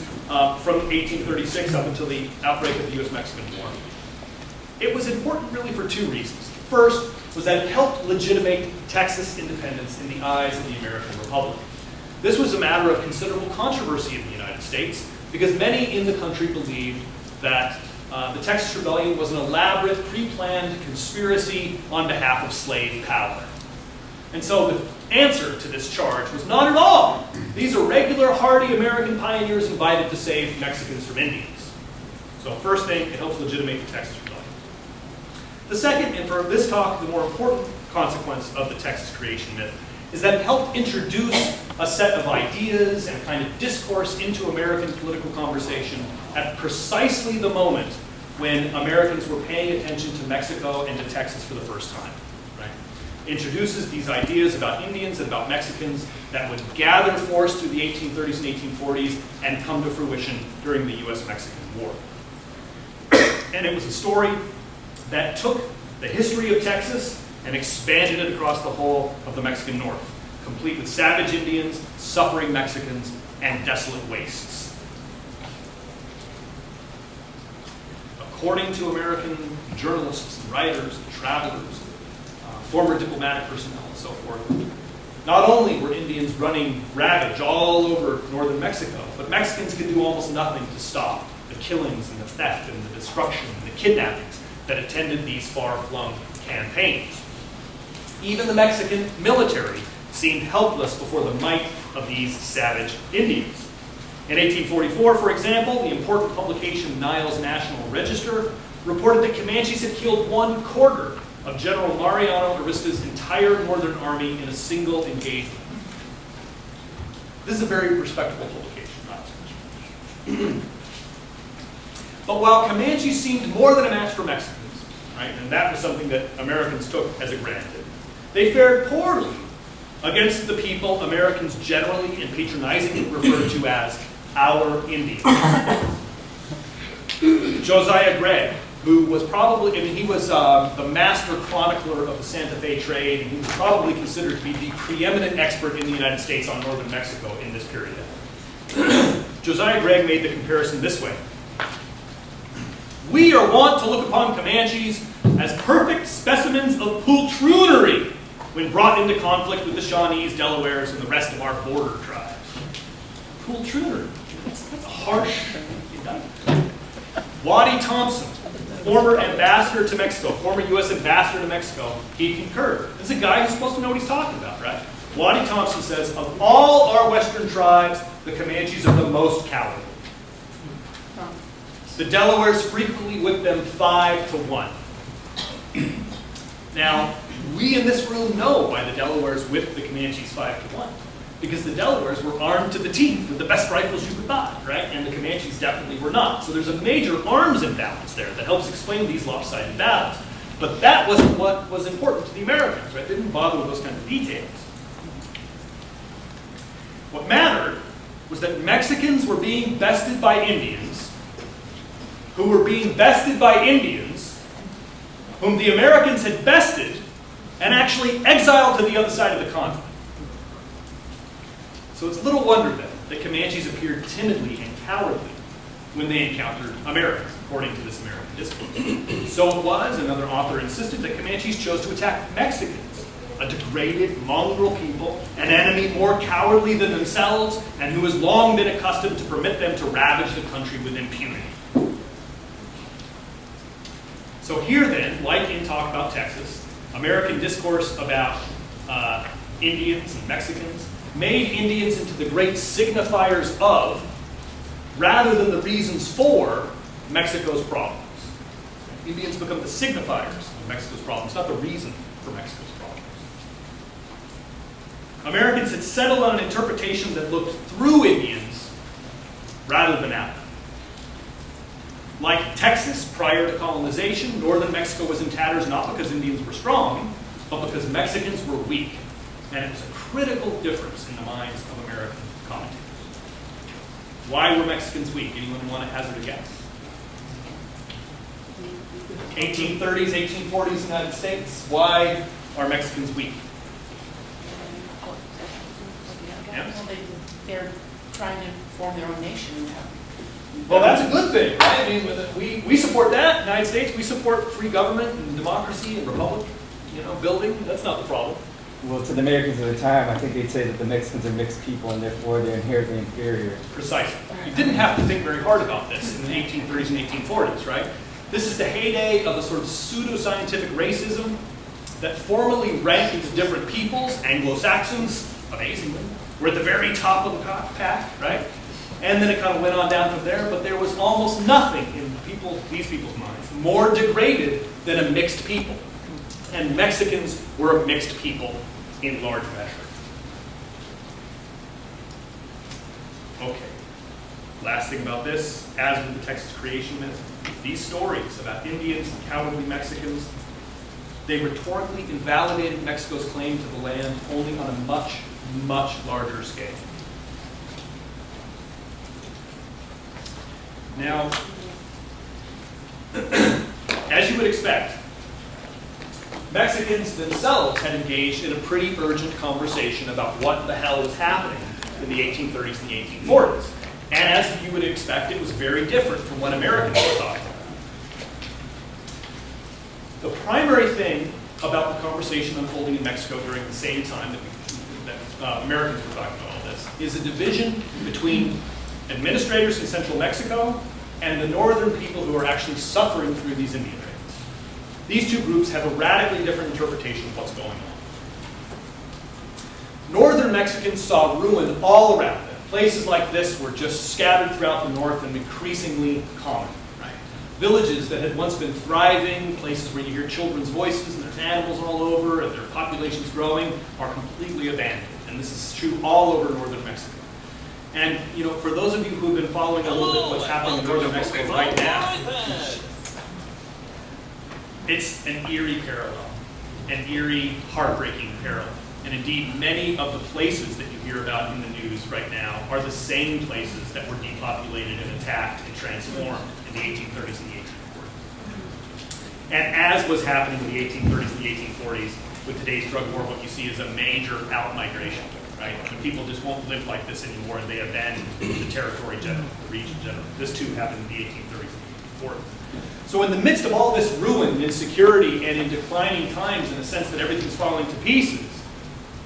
from 1836 up until the outbreak of the U.S. Mexican War. It was important really for two reasons. First was that it helped legitimate Texas independence in the eyes of the American Republic. This was a matter of considerable controversy in the United States because many in the country believed that the Texas Rebellion was an elaborate, pre-planned conspiracy on behalf of slave power. And so the answer to this charge was not at all. These are regular, hardy American pioneers invited to save Mexicans from Indians. So first thing, it helps legitimate the Texas Rebellion. The second, and for this talk, the more important consequence of the Texas creation myth is that it helped introduce a set of ideas and kind of discourse into American political conversation at precisely the moment when Americans were paying attention to Mexico and to Texas for the first time. Right? Introduces these ideas about Indians and about Mexicans that would gather force through the 1830s and 1840s and come to fruition during the U.S. Mexican War. And it was a story that took the history of Texas and expanded it across the whole of the Mexican North, complete with savage Indians, suffering Mexicans, and desolate wastes. According to American journalists, and writers, and travelers, former diplomatic personnel, and so forth, not only were Indians running ravage all over northern Mexico, but Mexicans could do almost nothing to stop the killings and the theft and the destruction and the kidnappings that attended these far-flung campaigns. Even the Mexican military seemed helpless before the might of these savage Indians. In 1844, for example, the important publication Niles National Register reported that Comanches had killed 1/4 of General Mariano Arista's entire northern army in a single engagement. This is a very respectable publication, Niles. But while Comanches seemed more than a match for Mexicans, right, and that was something that Americans took as a granted, they fared poorly against the people Americans generally and patronizingly referred to as our Indians. Josiah Gregg, who was probably, he was the master chronicler of the Santa Fe trade, and he was probably considered to be the preeminent expert in the United States on northern Mexico in this period. Josiah Gregg made the comparison this way. We are wont to look upon Comanches as perfect specimens of poltroonery when brought into conflict with the Shawnees, Delawares, and the rest of our border tribes. Poltroonery. That's a harsh indictment. Waddy Thompson, former ambassador to Mexico, former U.S. ambassador to Mexico, he concurred. This is a guy who's supposed to know what he's talking about, right? Waddy Thompson says, of all our Western tribes, the Comanches are the most cowardly. The Delawares frequently whip them 5-1. Now, we in this room know why the Delawares whipped the Comanches 5-1. Because the Delawares were armed to the teeth with the best rifles you could buy, right? And the Comanches definitely were not. So there's a major arms imbalance there that helps explain these lopsided battles. But that wasn't what was important to the Americans, right? They didn't bother with those kinds of details. What mattered was that Mexicans were being bested by Indians, who were being bested by Indians, whom the Americans had bested and actually exiled to the other side of the continent. So it's little wonder then that Comanches appeared timidly and cowardly when they encountered Americans, according to this American discourse. So it was, another author insisted, that Comanches chose to attack Mexicans, a degraded, mongrel people, an enemy more cowardly than themselves, and who has long been accustomed to permit them to ravage the country with impunity. So here then, like in Talk About Texas, American discourse about Indians and Mexicans made Indians into the great signifiers of, rather than the reasons for, Mexico's problems. Indians become the signifiers of Mexico's problems, not the reason for Mexico's problems. Americans had settled on an interpretation that looked through Indians rather than at them. Like Texas prior to colonization, northern Mexico was in tatters not because Indians were strong, but because Mexicans were weak. And it was a critical difference in the minds of American commentators. Why were Mexicans weak? Anyone want to hazard a guess? 1830s, 1840s United States. Why are Mexicans weak? Yeah. Well, they're trying to form their own nation. Well, that's a good thing, right? I mean, we support that. United States, we support free government and democracy and republic, building. That's not the problem. Well, to the Americans of the time, I think they'd say that the Mexicans are mixed people and therefore they're inherently inferior. Precisely. You didn't have to think very hard about this in the 1830s and 1840s, right? This is the heyday of a sort of pseudo-scientific racism that formally ranked into different peoples. Anglo-Saxons, amazingly, were at the very top of the pack, right? And then it kind of went on down from there, but there was almost nothing in these people's minds more degraded than a mixed people. And Mexicans were a mixed people in large measure. Okay. Last thing about this, as with the Texas creation myth, these stories about Indians and cowardly Mexicans, they rhetorically invalidated Mexico's claim to the land only on a much, much larger scale. Now, as you would expect, Mexicans themselves had engaged in a pretty urgent conversation about what the hell was happening in the 1830s and the 1840s. And as you would expect, it was very different from what Americans were talking about. The primary thing about the conversation unfolding in Mexico during the same time that Americans were talking about all this is a division between administrators in central Mexico and the northern people who are actually suffering through these Indian raids. These two groups have a radically different interpretation of what's going on. Northern Mexicans saw ruin all around them. Places like this were just scattered throughout the north and increasingly common. Right? Villages that had once been thriving, places where you hear children's voices and there's animals all over and their population's growing, are completely abandoned. And this is true all over northern Mexico. And, for those of you who have been following a little bit what's happening in northern Mexico right now, it's an eerie parallel, an eerie, heartbreaking parallel. And indeed, many of the places that you hear about in the news right now are the same places that were depopulated and attacked and transformed in the 1830s and the 1840s. And as was happening in the 1830s and the 1840s, with today's drug war, what you see is a major out-migration, right? When people just won't live like this anymore and they abandon the territory generally, the region generally. This too happened in the 1830s and 1840s. So in the midst of all this ruin and insecurity and in declining times, in the sense that everything's falling to pieces,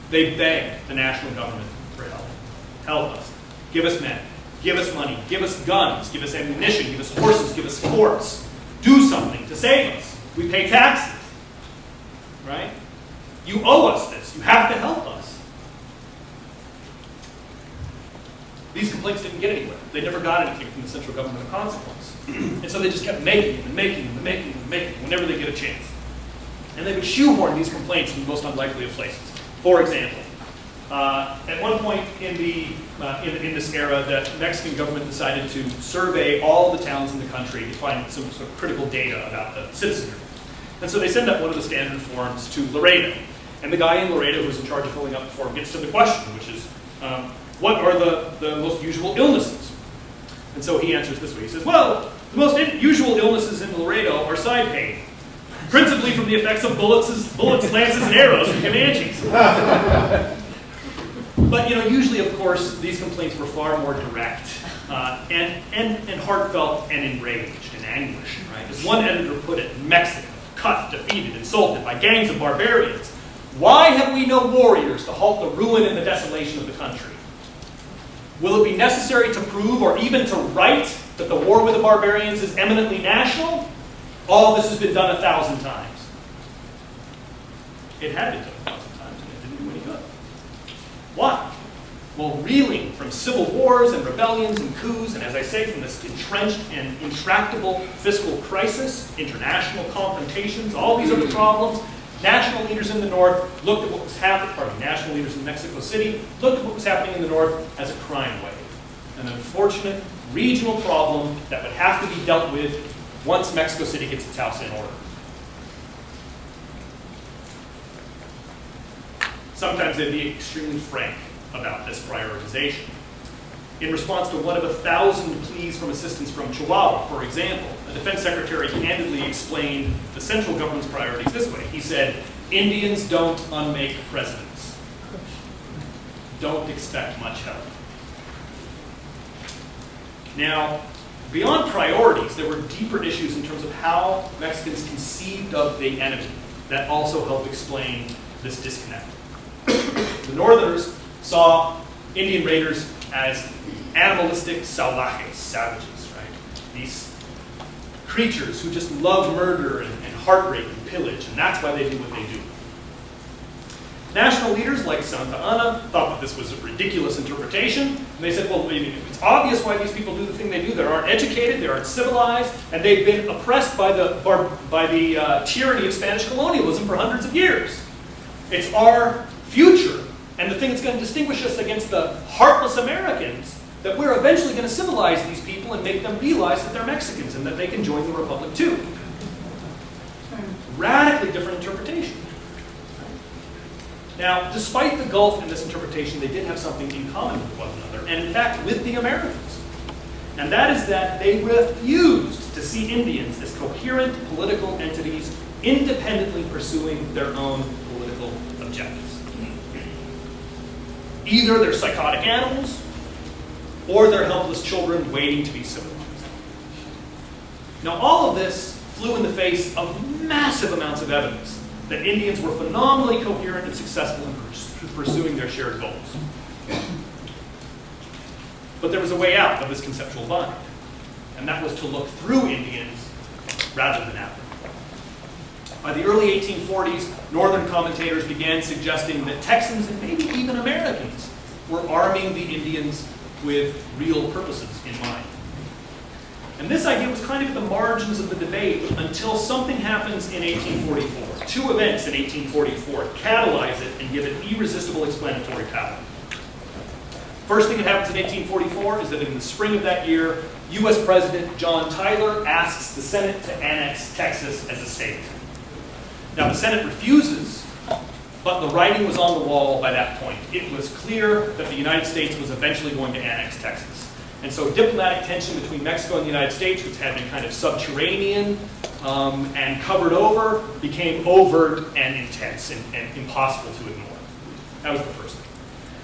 they begged the national government for help. Help us. Give us men. Give us money. Give us guns. Give us ammunition. Give us horses. Give us forts. Do something to save us. We pay taxes. Right? You owe us this. You have to help us. These complaints didn't get anywhere. They never got anything from the central government of consequence. And so they just kept making them and making them and making them and making them whenever they get a chance. And they would shoehorn these complaints in the most unlikely of places. For example, at one point in this era, the Mexican government decided to survey all the towns in the country to find some sort of critical data about the citizenry. And so they send up one of the standard forms to Laredo. And the guy in Laredo who's in charge of filling out the form gets to the question, which is, what are the most usual illnesses? And so he answers this way. He says, well, the most usual illnesses in Laredo are side pain, principally from the effects of bullets, lances, and arrows from Comanches. But usually, of course, these complaints were far more direct and heartfelt and enraged and anguished. Right? As one editor put it, Mexico, cut, defeated, insulted by gangs of barbarians. Why have we no warriors to halt the ruin and the desolation of the country? Will it be necessary to prove or even to write that the war with the barbarians is eminently national? All this has been done 1,000 times. It had been done 1,000 times and it didn't do any good. Why? Well, reeling from civil wars and rebellions and coups, and as I say, from this entrenched and intractable fiscal crisis, international confrontations, all these other problems, national leaders in the North looked at what was happening, national leaders in Mexico City looked at what was happening in the North as a crime wave. An unfortunate regional problem that would have to be dealt with once Mexico City gets its house in order. Sometimes they'd be extremely frank about this prioritization. In response to one of 1,000 pleas from assistance from Chihuahua, for example, the defense secretary candidly explained the central government's priorities this way. He said, Indians don't unmake presidents. Don't expect much help. Now, beyond priorities, there were deeper issues in terms of how Mexicans conceived of the enemy that also helped explain this disconnect. The Northerners saw Indian raiders as animalistic salvajes, savages, right? These creatures who just love murder and heartbreak and pillage, and that's why they do what they do. National leaders like Santa Anna thought that this was a ridiculous interpretation, and they said, well, it's obvious why these people do the thing they do. They aren't educated, they aren't civilized, and they've been oppressed by the tyranny of Spanish colonialism for hundreds of years. It's our future, and the thing that's going to distinguish us against the heartless Americans, that we're eventually going to civilize these people and make them realize that they're Mexicans and that they can join the Republic too. Radically different interpretation. Now, despite the gulf in this interpretation, they did have something in common with one another, and in fact with the Americans. And that is that they refused to see Indians as coherent political entities independently pursuing their own political objectives. Either they're psychotic animals, or they're helpless children waiting to be civilized. Now, all of this flew in the face of massive amounts of evidence that Indians were phenomenally coherent and successful in pursuing their shared goals. But there was a way out of this conceptual bind, and that was to look through Indians rather than at them. By the early 1840s, Northern commentators began suggesting that Texans and maybe even Americans were arming the Indians with real purposes in mind. And this idea was kind of at the margins of the debate until something happens in 1844. Two events in 1844 catalyze it and give it irresistible explanatory power. First thing that happens in 1844 is that in the spring of that year, U.S. President John Tyler asks the Senate to annex Texas as a state. Now, the Senate refuses, but the writing was on the wall by that point. It was clear that the United States was eventually going to annex Texas. And so diplomatic tension between Mexico and the United States, which had been kind of subterranean and covered over, became overt and intense and impossible to ignore. That was the first thing.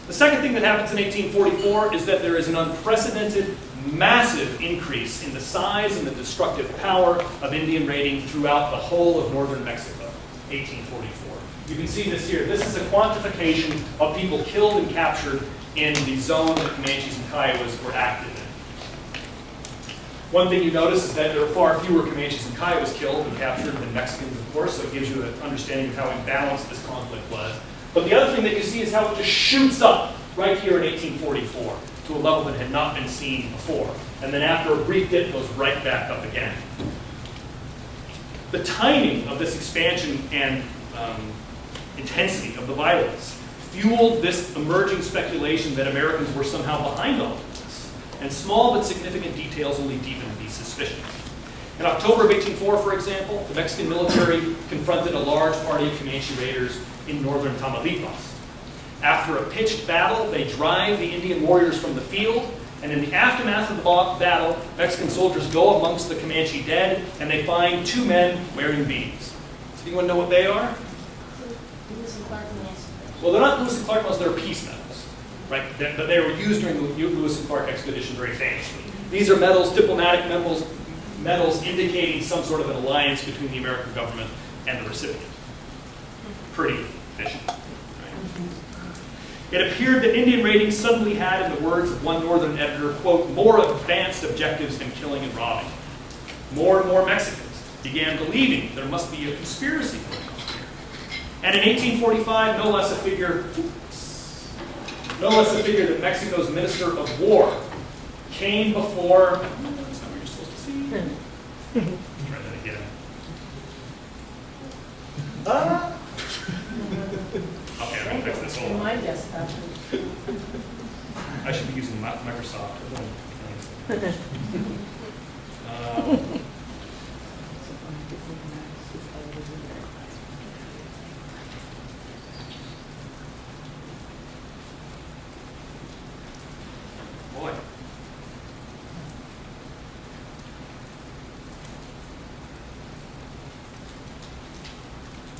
The second thing that happens in 1844 is that there is an unprecedented, massive increase in the size and the destructive power of Indian raiding throughout the whole of northern Mexico, 1844. You can see this here. This is a quantification of people killed and captured in the zone that Comanches and Kiowas were active in. One thing you notice is that there are far fewer Comanches and Kiowas killed and captured than Mexicans, of course, so it gives you an understanding of how imbalanced this conflict was. But the other thing that you see is how it just shoots up right here in 1844 to a level that had not been seen before. And then after a brief dip, goes right back up again. The timing of this expansion and intensity of the violence fueled this emerging speculation that Americans were somehow behind all of this, and small but significant details only deepened these suspicions. In October of 1804, for example, the Mexican military confronted a large party of Comanche raiders in northern Tamaulipas. After a pitched battle, they drive the Indian warriors from the field, and in the aftermath of the battle, Mexican soldiers go amongst the Comanche dead, and they find 2 men wearing beads. Does anyone know what they are? Lewis and Clark medals. Well, they're not Lewis and Clark medals, they're peace medals, right? But they were used during the Lewis and Clark expedition very famously. These are medals, diplomatic medals indicating some sort of an alliance between the American government and the recipient. Pretty efficient. It appeared that Indian raiding suddenly had, in the words of one northern editor, quote, more advanced objectives than killing and robbing. More and more Mexicans began believing there must be a conspiracy going on here. And in 1845, no less a figure than Mexico's Minister of War came before, that's not what you're supposed to see. Try that again. Okay, I'm going to fix this. Hold on. My desktop. I should be using Microsoft. Boy.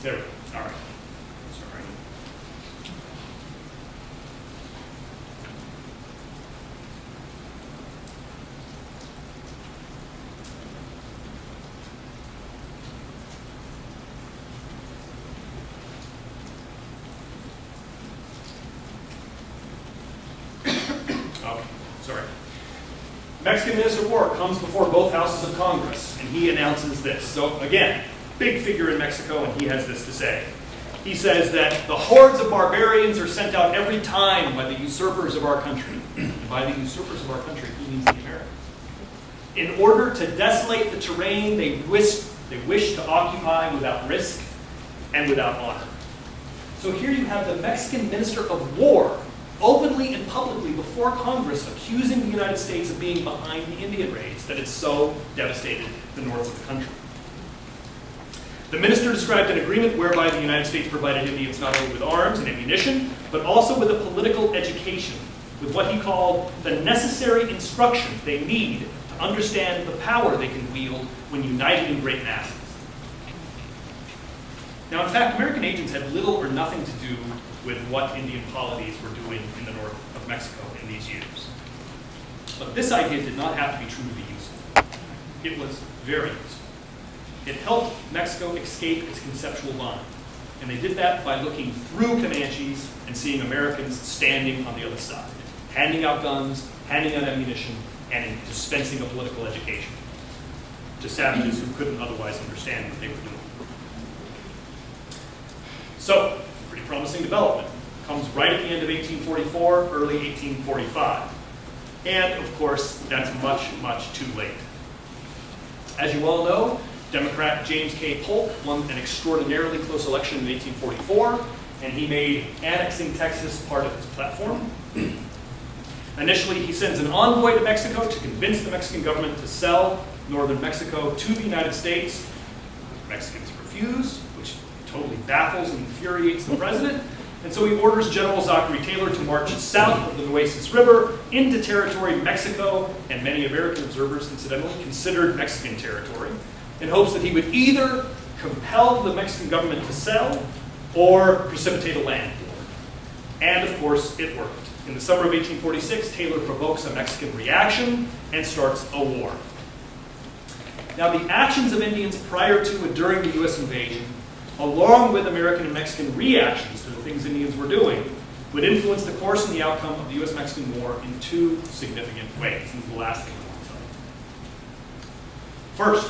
There we go. All right. Sorry. Okay, sorry. Mexican Minister of War comes before both houses of Congress, and he announces this. So again, big figure in Mexico, and he has this to say. He says that the hordes of barbarians are sent out every time by the usurpers of our country. And by the usurpers of our country, he means the Americans. In order to desolate the terrain they wish to occupy without risk and without honor. So here you have the Mexican Minister of War openly and publicly before Congress accusing the United States of being behind the Indian raids that had so devastated the north of the country. The minister described an agreement whereby the United States provided Indians not only with arms and ammunition, but also with a political education, with what he called the necessary instruction they need to understand the power they can wield when united in great masses. Now, in fact, American agents had little or nothing to do with what Indian polities were doing in the north of Mexico in these years. But this idea did not have to be true to be useful. It was very useful. It helped Mexico escape its conceptual line. And they did that by looking through Comanches and seeing Americans standing on the other side, handing out guns, handing out ammunition, and dispensing a political education to savages who couldn't otherwise understand what they were doing. So, pretty promising development. Comes right at the end of 1844, early 1845. And, of course, that's much, much too late. As you all know, Democrat James K. Polk won an extraordinarily close election in 1844, and he made annexing Texas part of his platform. Initially, he sends an envoy to Mexico to convince the Mexican government to sell northern Mexico to the United States. Mexicans refuse, which totally baffles and infuriates the president. And so he orders General Zachary Taylor to march south of the Nueces River into territory Mexico, and many American observers, incidentally, considered Mexican territory, in hopes that he would either compel the Mexican government to sell or precipitate a land war. And of course, it worked. In the summer of 1846, Taylor provokes a Mexican reaction and starts a war. Now, the actions of Indians prior to and during the U.S. invasion, along with American and Mexican reactions to the things Indians were doing, would influence the course and the outcome of the U.S. Mexican War in two significant ways. This is the last thing I want to tell you. First,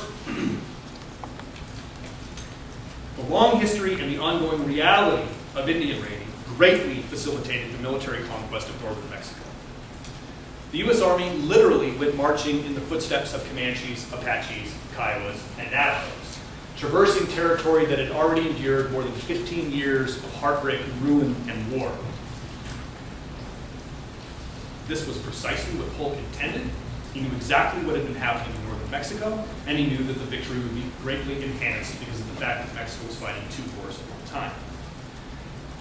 the long history and the ongoing reality of Indian raiding greatly facilitated the military conquest of northern Mexico. The U.S. Army literally went marching in the footsteps of Comanches, Apaches, Kiowas, and Navajos, traversing territory that had already endured more than 15 years of heartbreak, ruin, and war. This was precisely what Polk intended. He knew exactly what had been happening in northern Mexico, and he knew that the victory would be greatly enhanced because of the fact that Mexico was fighting two wars at one time.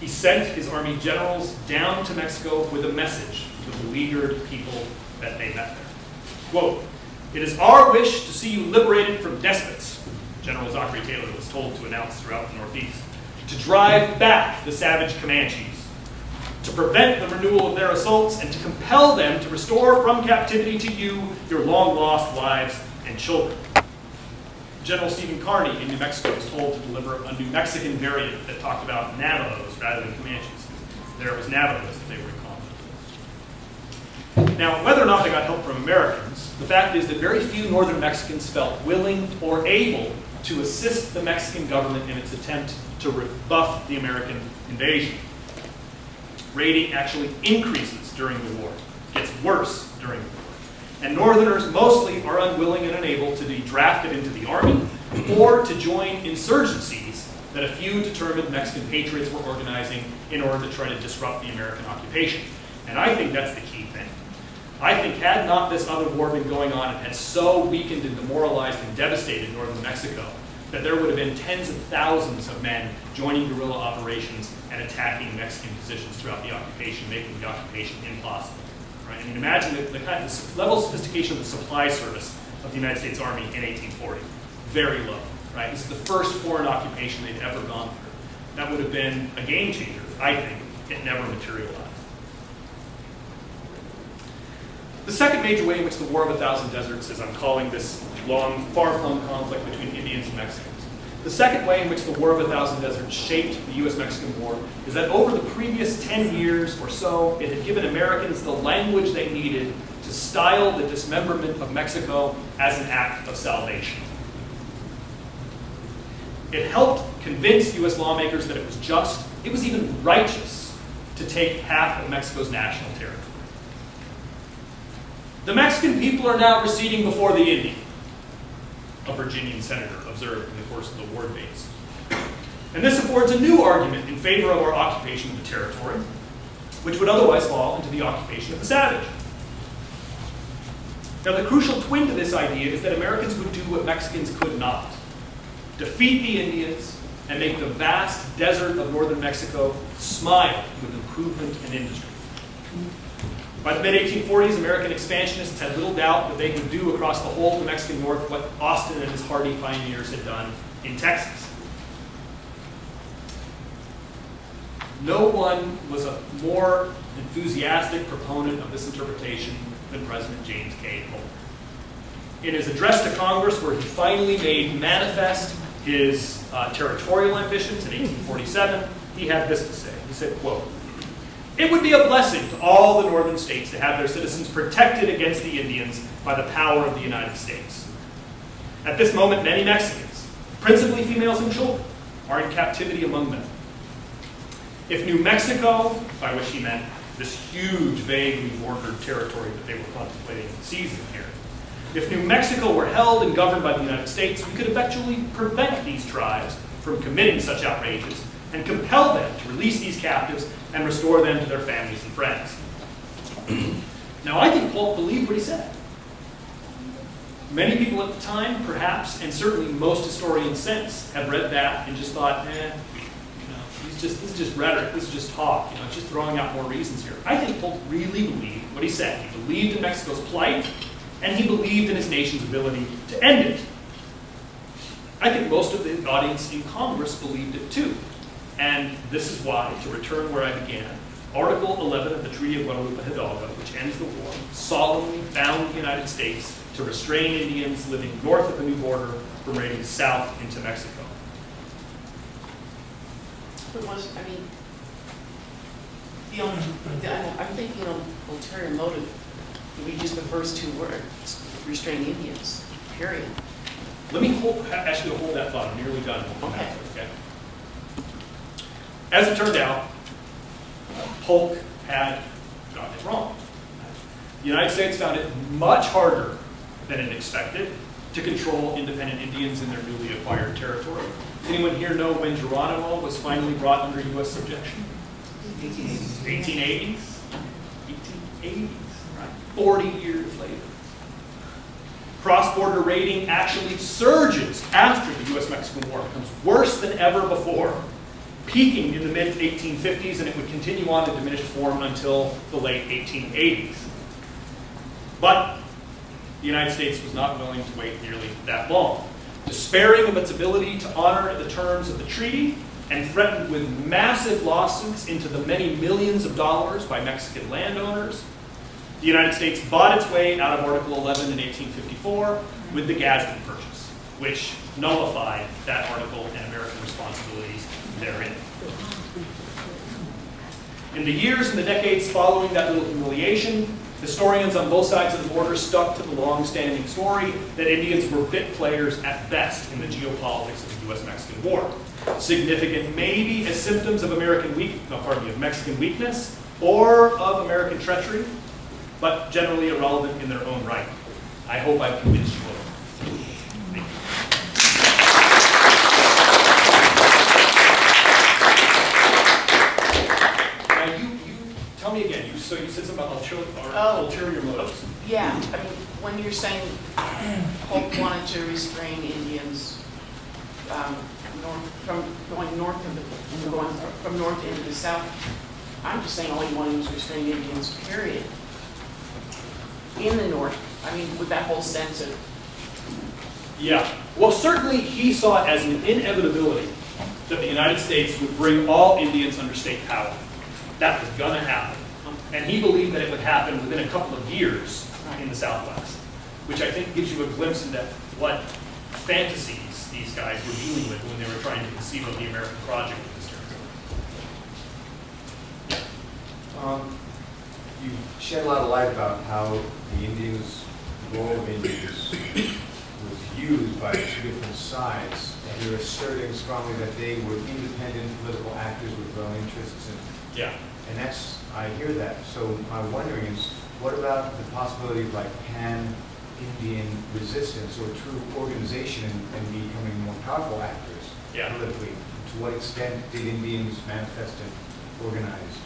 He sent his army generals down to Mexico with a message to the beleaguered people that they met there. Quote, "It is our wish to see you liberated from despots," General Zachary Taylor was told to announce throughout the Northeast, "to drive back the savage Comanches, to prevent the renewal of their assaults, and to compel them to restore from captivity to you your long-lost wives and children." General Stephen Kearny in New Mexico was told to deliver a New Mexican variant that talked about Navajos rather than Comanches. There it was Navajos that they were calling. Now, whether or not they got help from Americans, the fact is that very few northern Mexicans felt willing or able to assist the Mexican government in its attempt to rebuff the American invasion. Raiding actually increases during the war, gets worse during the war. And Northerners mostly are unwilling and unable to be drafted into the army or to join insurgencies that a few determined Mexican patriots were organizing in order to try to disrupt the American occupation. And I think that's the key thing. I think had not this other war been going on and had so weakened and demoralized and devastated northern Mexico, that there would have been tens of thousands of men joining guerrilla operations and attacking Mexican positions throughout the occupation, making the occupation impossible. Right? I mean, imagine the kind of level of sophistication of the supply service of the United States Army in 1840. Very low. Right? This is the first foreign occupation they'd ever gone through. That would have been a game changer, I think. It never materialized. The second major way in which the War of a Thousand Deserts, as I'm calling this long, far-flung conflict between Indians and Mexicans, the second way in which the War of a Thousand Deserts shaped the U.S. Mexican War is that over the previous 10 years or so, it had given Americans the language they needed to style the dismemberment of Mexico as an act of salvation. It helped convince U.S. lawmakers that it was just, it was even righteous, to take half of Mexico's national territory. The Mexican people are now receding before the Indian, a Virginian senator observed in the course of the war debates. And this affords a new argument in favor of our occupation of the territory, which would otherwise fall into the occupation of the savage. Now, the crucial twin to this idea is that Americans would do what Mexicans could not: defeat the Indians and make the vast desert of northern Mexico smile with improvement and industry. By the mid-1840s, American expansionists had little doubt that they could do across the whole of the Mexican North what Austin and his hardy pioneers had done in Texas. No one was a more enthusiastic proponent of this interpretation than President James K. Polk. In his address to Congress, where he finally made manifest his territorial ambitions in 1847, he had this to say. He said, quote, "It would be a blessing to all the northern states to have their citizens protected against the Indians by the power of the United States. At this moment, many Mexicans, principally females and children, are in captivity among them. If New Mexico," by which he meant this huge, vaguely bordered territory that they were contemplating seizing here, "if New Mexico were held and governed by the United States, we could effectually prevent these tribes from committing such outrages and compel them to release these captives and restore them to their families and friends." Now, I think Polk believed what he said. Many people at the time, perhaps, and certainly most historians since, have read that and just thought, this is just rhetoric, this is just talk, it's just throwing out more reasons here. I think Polk really believed what he said. He believed in Mexico's plight, and he believed in his nation's ability to end it. I think most of the audience in Congress believed it too. And this is why, to return where I began, Article 11 of the Treaty of Guadalupe Hidalgo, which ends the war, solemnly bound the United States to restrain Indians living north of the new border from raiding south into Mexico. But I'm thinking of ulterior motive. We use the first two words, restrain Indians, period. Let me ask you to hold that thought. I'm nearly done. Okay. As it turned out, Polk had gotten it wrong. The United States found it much harder than it expected to control independent Indians in their newly acquired territory. Does anyone here know when Geronimo was finally brought under U.S. subjection? 1880s. 1880s, right? 40 years later. Cross-border raiding actually surges after the U.S. Mexican War. It becomes worse than ever before, peaking in the mid-1850s, and it would continue on in diminished form until the late 1880s. But the United States was not willing to wait nearly that long. Despairing of its ability to honor the terms of the treaty and threatened with massive lawsuits into the many millions of dollars by Mexican landowners, the United States bought its way out of Article 11 in 1854 with the Gadsden Purchase, which nullified that article and American responsibilities therein. In the years and the decades following that little humiliation, historians on both sides of the border stuck to the long-standing story that Indians were bit players at best in the geopolitics of the U.S. Mexican War. Significant maybe as symptoms of Mexican weakness or of American treachery, but generally irrelevant in their own right. I hope I've convinced you of it. Now you tell me again, so you said something about ulterior motives. Yeah, I mean, when you're saying Polk wanted to restrain Indians from going north into the south, I'm just saying all he wanted was to restrain Indians, period. In the north, I mean, with that whole sense of... Yeah, well, certainly he saw it as an inevitability that the United States would bring all Indians under state power. That was going to happen. And he believed that it would happen within a couple of years in the Southwest, which I think gives you a glimpse into what fantasies these guys were dealing with when they were trying to conceive of the American project in this territory. You shed a lot of light about how the Indians, the role of Indians, was used by two different sides, and you're asserting strongly that they were independent political actors with their own interests. And that's, I hear that. So my wondering is, what about the possibility of like pan-Indian resistance or true organization and becoming more powerful actors politically? To what extent did Indians manifest an organized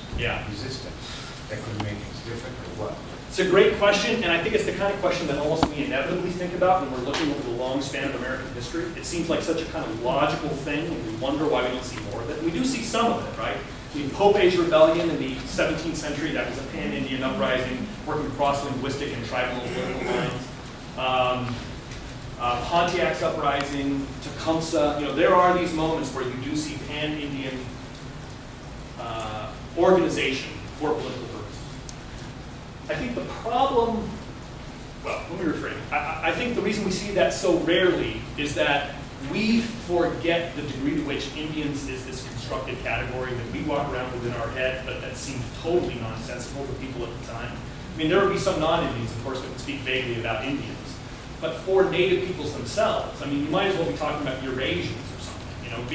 resistance that could make things different, or what? It's a great question, and I think it's the kind of question that almost we inevitably think about when we're looking over the long span of American history. It seems like such a kind of logical thing, and we wonder why we don't see more of it. And we do see some of it, right? The Pope's rebellion in the 17th century, that was a pan-Indian uprising, working across linguistic and tribal and political lines. Pontiac's uprising, Tecumseh, there are these moments where you do see pan-Indian organization for political purposes. I think the problem, well, let me reframe. I think the reason we see that so rarely is that we forget the degree to which Indians is this constructed category that we walk around within our head, but that seemed totally nonsensical to people at the time. I mean, there would be some non-Indians, of course, that would speak vaguely about Indians. But for native peoples themselves, I mean, you might as well be talking about Eurasians or something.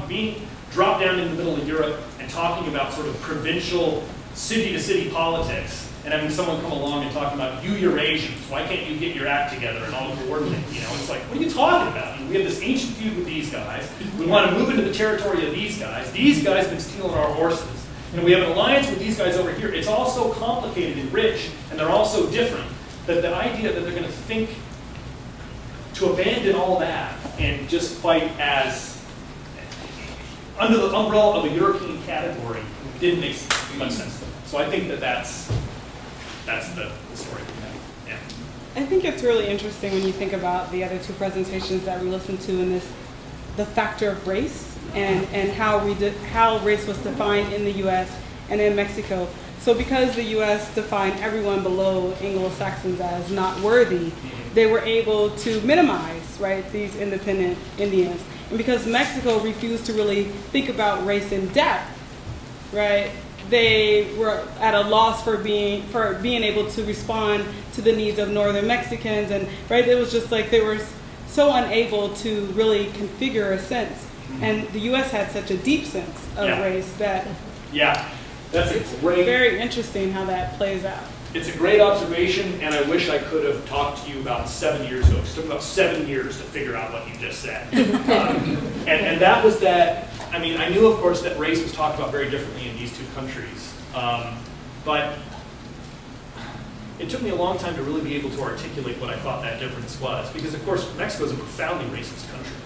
Being dropped down in the middle of Europe and talking about sort of provincial, city-to-city politics, and having someone come along and talking about, you Eurasians, why can't you get your act together and all coordinate? It's like, what are you talking about? We have this ancient feud with these guys. We want to move into the territory of these guys. These guys have been stealing our horses. And we have an alliance with these guys over here. It's all so complicated and rich, and they're all so different, that the idea that they're going to think to abandon all that and just fight as under the umbrella of a European category didn't make much sense to them. So I think that's the story we have. Yeah. I think it's really interesting when you think about the other two presentations that we listened to in this, the factor of race and how race was defined in the U.S. and in Mexico. So because the U.S. defined everyone below Anglo-Saxons as not worthy, they were able to minimize, right, these independent Indians. And because Mexico refused to really think about race in depth, right, they were at a loss for being able to respond to the needs of northern Mexicans, and right, it was just like they were so unable to really configure a sense. And the U.S. had such a deep sense of race that that's it's great. very interesting how that plays out. It's a great observation, and I wish I could have talked to you about 7 years ago. It took about 7 years to figure out what you just said. And that was that, I mean, I knew, of course, that race was talked about very differently in these two countries. But it took me a long time to really be able to articulate what I thought that difference was. Because, of course, Mexico is a profoundly racist country.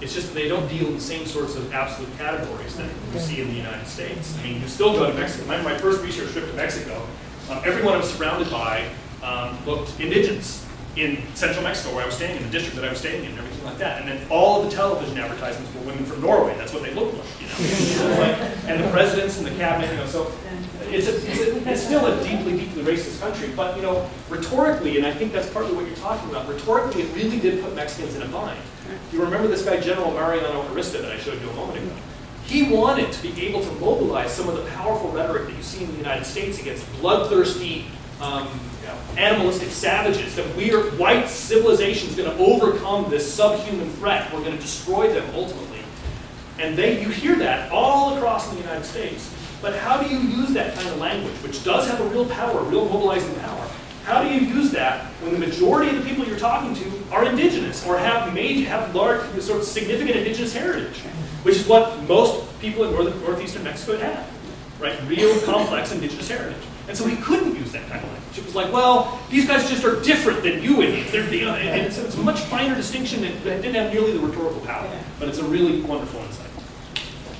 It's just that they don't deal in the same sorts of absolute categories that you see in the United States. I mean, you still go to Mexico. My first research trip to Mexico, everyone I was surrounded by looked indigenous in central Mexico where I was staying, in the district that I was staying in, and everything like that. And then all of the television advertisements were women from Norway. That's what they looked like, you know. And the presidents and the cabinet, you know. So it's still a deeply, deeply racist country. But, you know, rhetorically, and I think that's partly what you're talking about, rhetorically it really did put Mexicans in a bind. You remember this guy, General Mariano Arista, that I showed you a moment ago. He wanted to be able to mobilize some of the powerful rhetoric that you see in the United States against bloodthirsty, animalistic savages, that white civilization is going to overcome this subhuman threat. We're going to destroy them ultimately. And you hear that all across the United States. But how do you use that kind of language, which does have a real power, real mobilizing power? How do you use that when the majority of the people you're talking to are indigenous or have large, sort of significant indigenous heritage, which is what most people in northeastern Mexico have, right? Real complex indigenous heritage. And so he couldn't use that kind of language. It was like, well, these guys just are different than you Indians. And it's a much finer distinction that didn't have nearly the rhetorical power, but it's a really wonderful insight.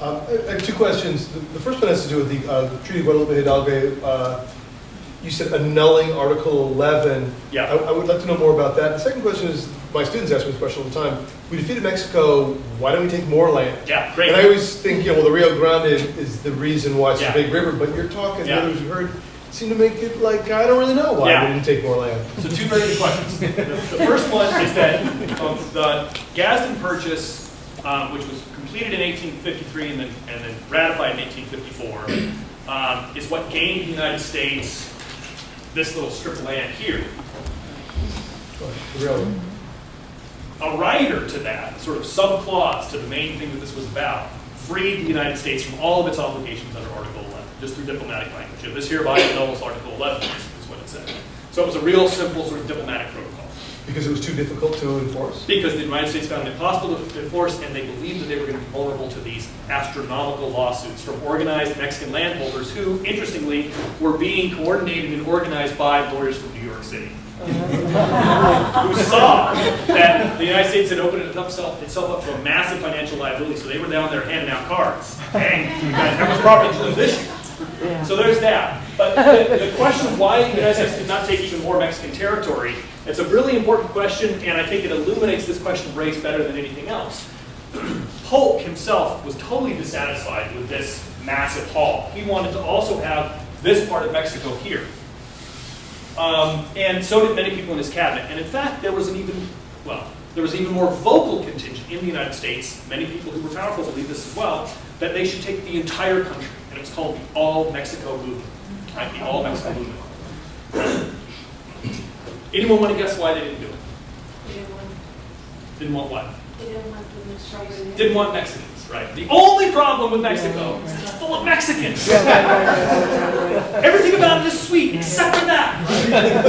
I have two questions. The first one has to do with the Treaty of Guadalupe Hidalgo. You said annulling Article 11. Yeah. I would like to know more about that. The second question is, my students ask me this question all the time. We defeated Mexico, why don't we take more land? Yeah, great. And I always think, well, the Rio Grande is the reason why it's a big river, but you're talking, the others you heard, seem to make it like, I don't really know why we didn't take more land. So two very good questions. The first one is that the Gadsden Purchase, which was completed in 1853 and then ratified in 1854, is what gained the United States this little strip of land here. Really? A rider to that, sort of subclause to the main thing that this was about, freed the United States from all of its obligations under Article 11, just through diplomatic language. This hereby annuls Article 11 is what it said. So it was a real simple sort of diplomatic protocol. Because it was too difficult to enforce? Because the United States found it impossible to enforce, and they believed that they were going to be vulnerable to these astronomical lawsuits from organized Mexican landholders who, interestingly, were being coordinated and organized by lawyers from New York City. Who saw that the United States had opened itself up to a massive financial liability, so they were down there handing out cards. Hey, you guys have a property to lose this year. So there's that. But the question of why the United States did not take even more Mexican territory, it's a really important question, and I think it illuminates this question of race better than anything else. Polk himself was totally dissatisfied with this massive haul. He wanted to also have this part of Mexico here. And so did many people in his cabinet. And in fact, there was an even more vocal contingent in the United States, many people who were powerful believe this as well, that they should take the entire country. And it was called the All Mexico Movement. Right? The All Mexico Movement. Anyone want to guess why they didn't do it? Didn't want what? They didn't want the Mexicans. Didn't want Mexicans, right? The only problem with Mexico is it's full of Mexicans. Everything about it is sweet, except for that.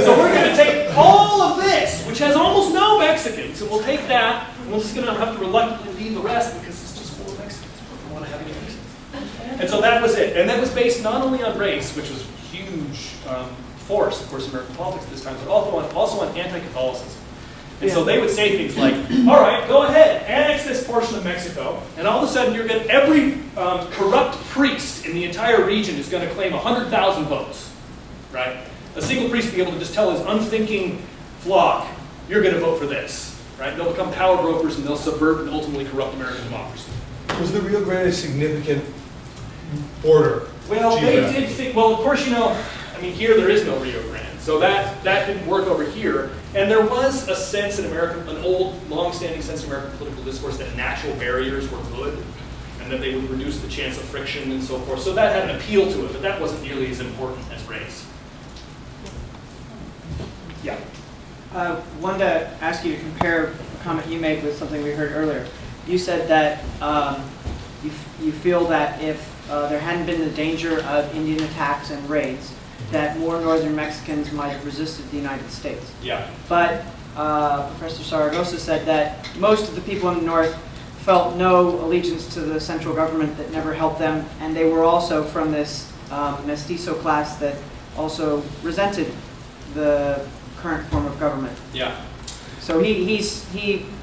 So we're going to take all of this, which has almost no Mexicans, and we'll take that, and we're just going to have to reluctantly leave the rest because it's just full of Mexicans. We don't want to have any Mexicans. And so that was it. And that was based not only on race, which was a huge force, of course, in American politics at this time, but also on anti-Catholicism. And so they would say things like, all right, go ahead, annex this portion of Mexico, and all of a sudden you're going to, every corrupt priest in the entire region is going to claim 100,000 votes, right? A single priest will be able to just tell his unthinking flock, you're going to vote for this, right? They'll become power brokers and they'll subvert and ultimately corrupt American democracy. Was the Rio Grande a significant border? Well, they did think, well, of course, here there is no Rio Grande. So that didn't work over here. And there was a sense in an old, long-standing sense in American political discourse that natural barriers were good and that they would reduce the chance of friction and so forth. So that had an appeal to it, but that wasn't nearly as important as race. Yeah. Wanted to ask you to compare a comment you made with something we heard earlier. You said that you feel that if there hadn't been the danger of Indian attacks and raids, that more northern Mexicans might have resisted the United States. Yeah. But Professor Zaragoza said that most of the people in the north felt no allegiance to the central government that never helped them, and they were also from this mestizo class that also resented the current form of government. Yeah. So he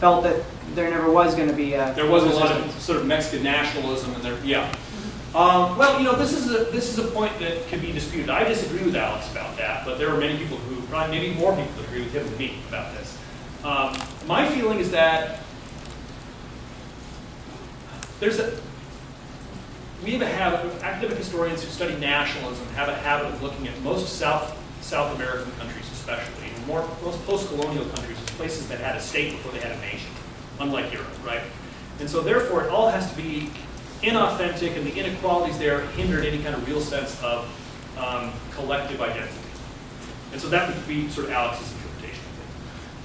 felt that there never was going to be a there was a lot of sort of Mexican nationalism, and there, yeah. Well, you know, this is a point that can be disputed. I disagree with Alex about that, but there are many people who, probably maybe more people that agree with him than me about this. My feeling is that we have a habit, academic historians who study nationalism have a habit of looking at most South American countries especially, and most post-colonial countries as places that had a state before they had a nation, unlike Europe, right? And so therefore it all has to be inauthentic, and the inequalities there hindered any kind of real sense of collective identity. And so that would be sort of Alex's interpretation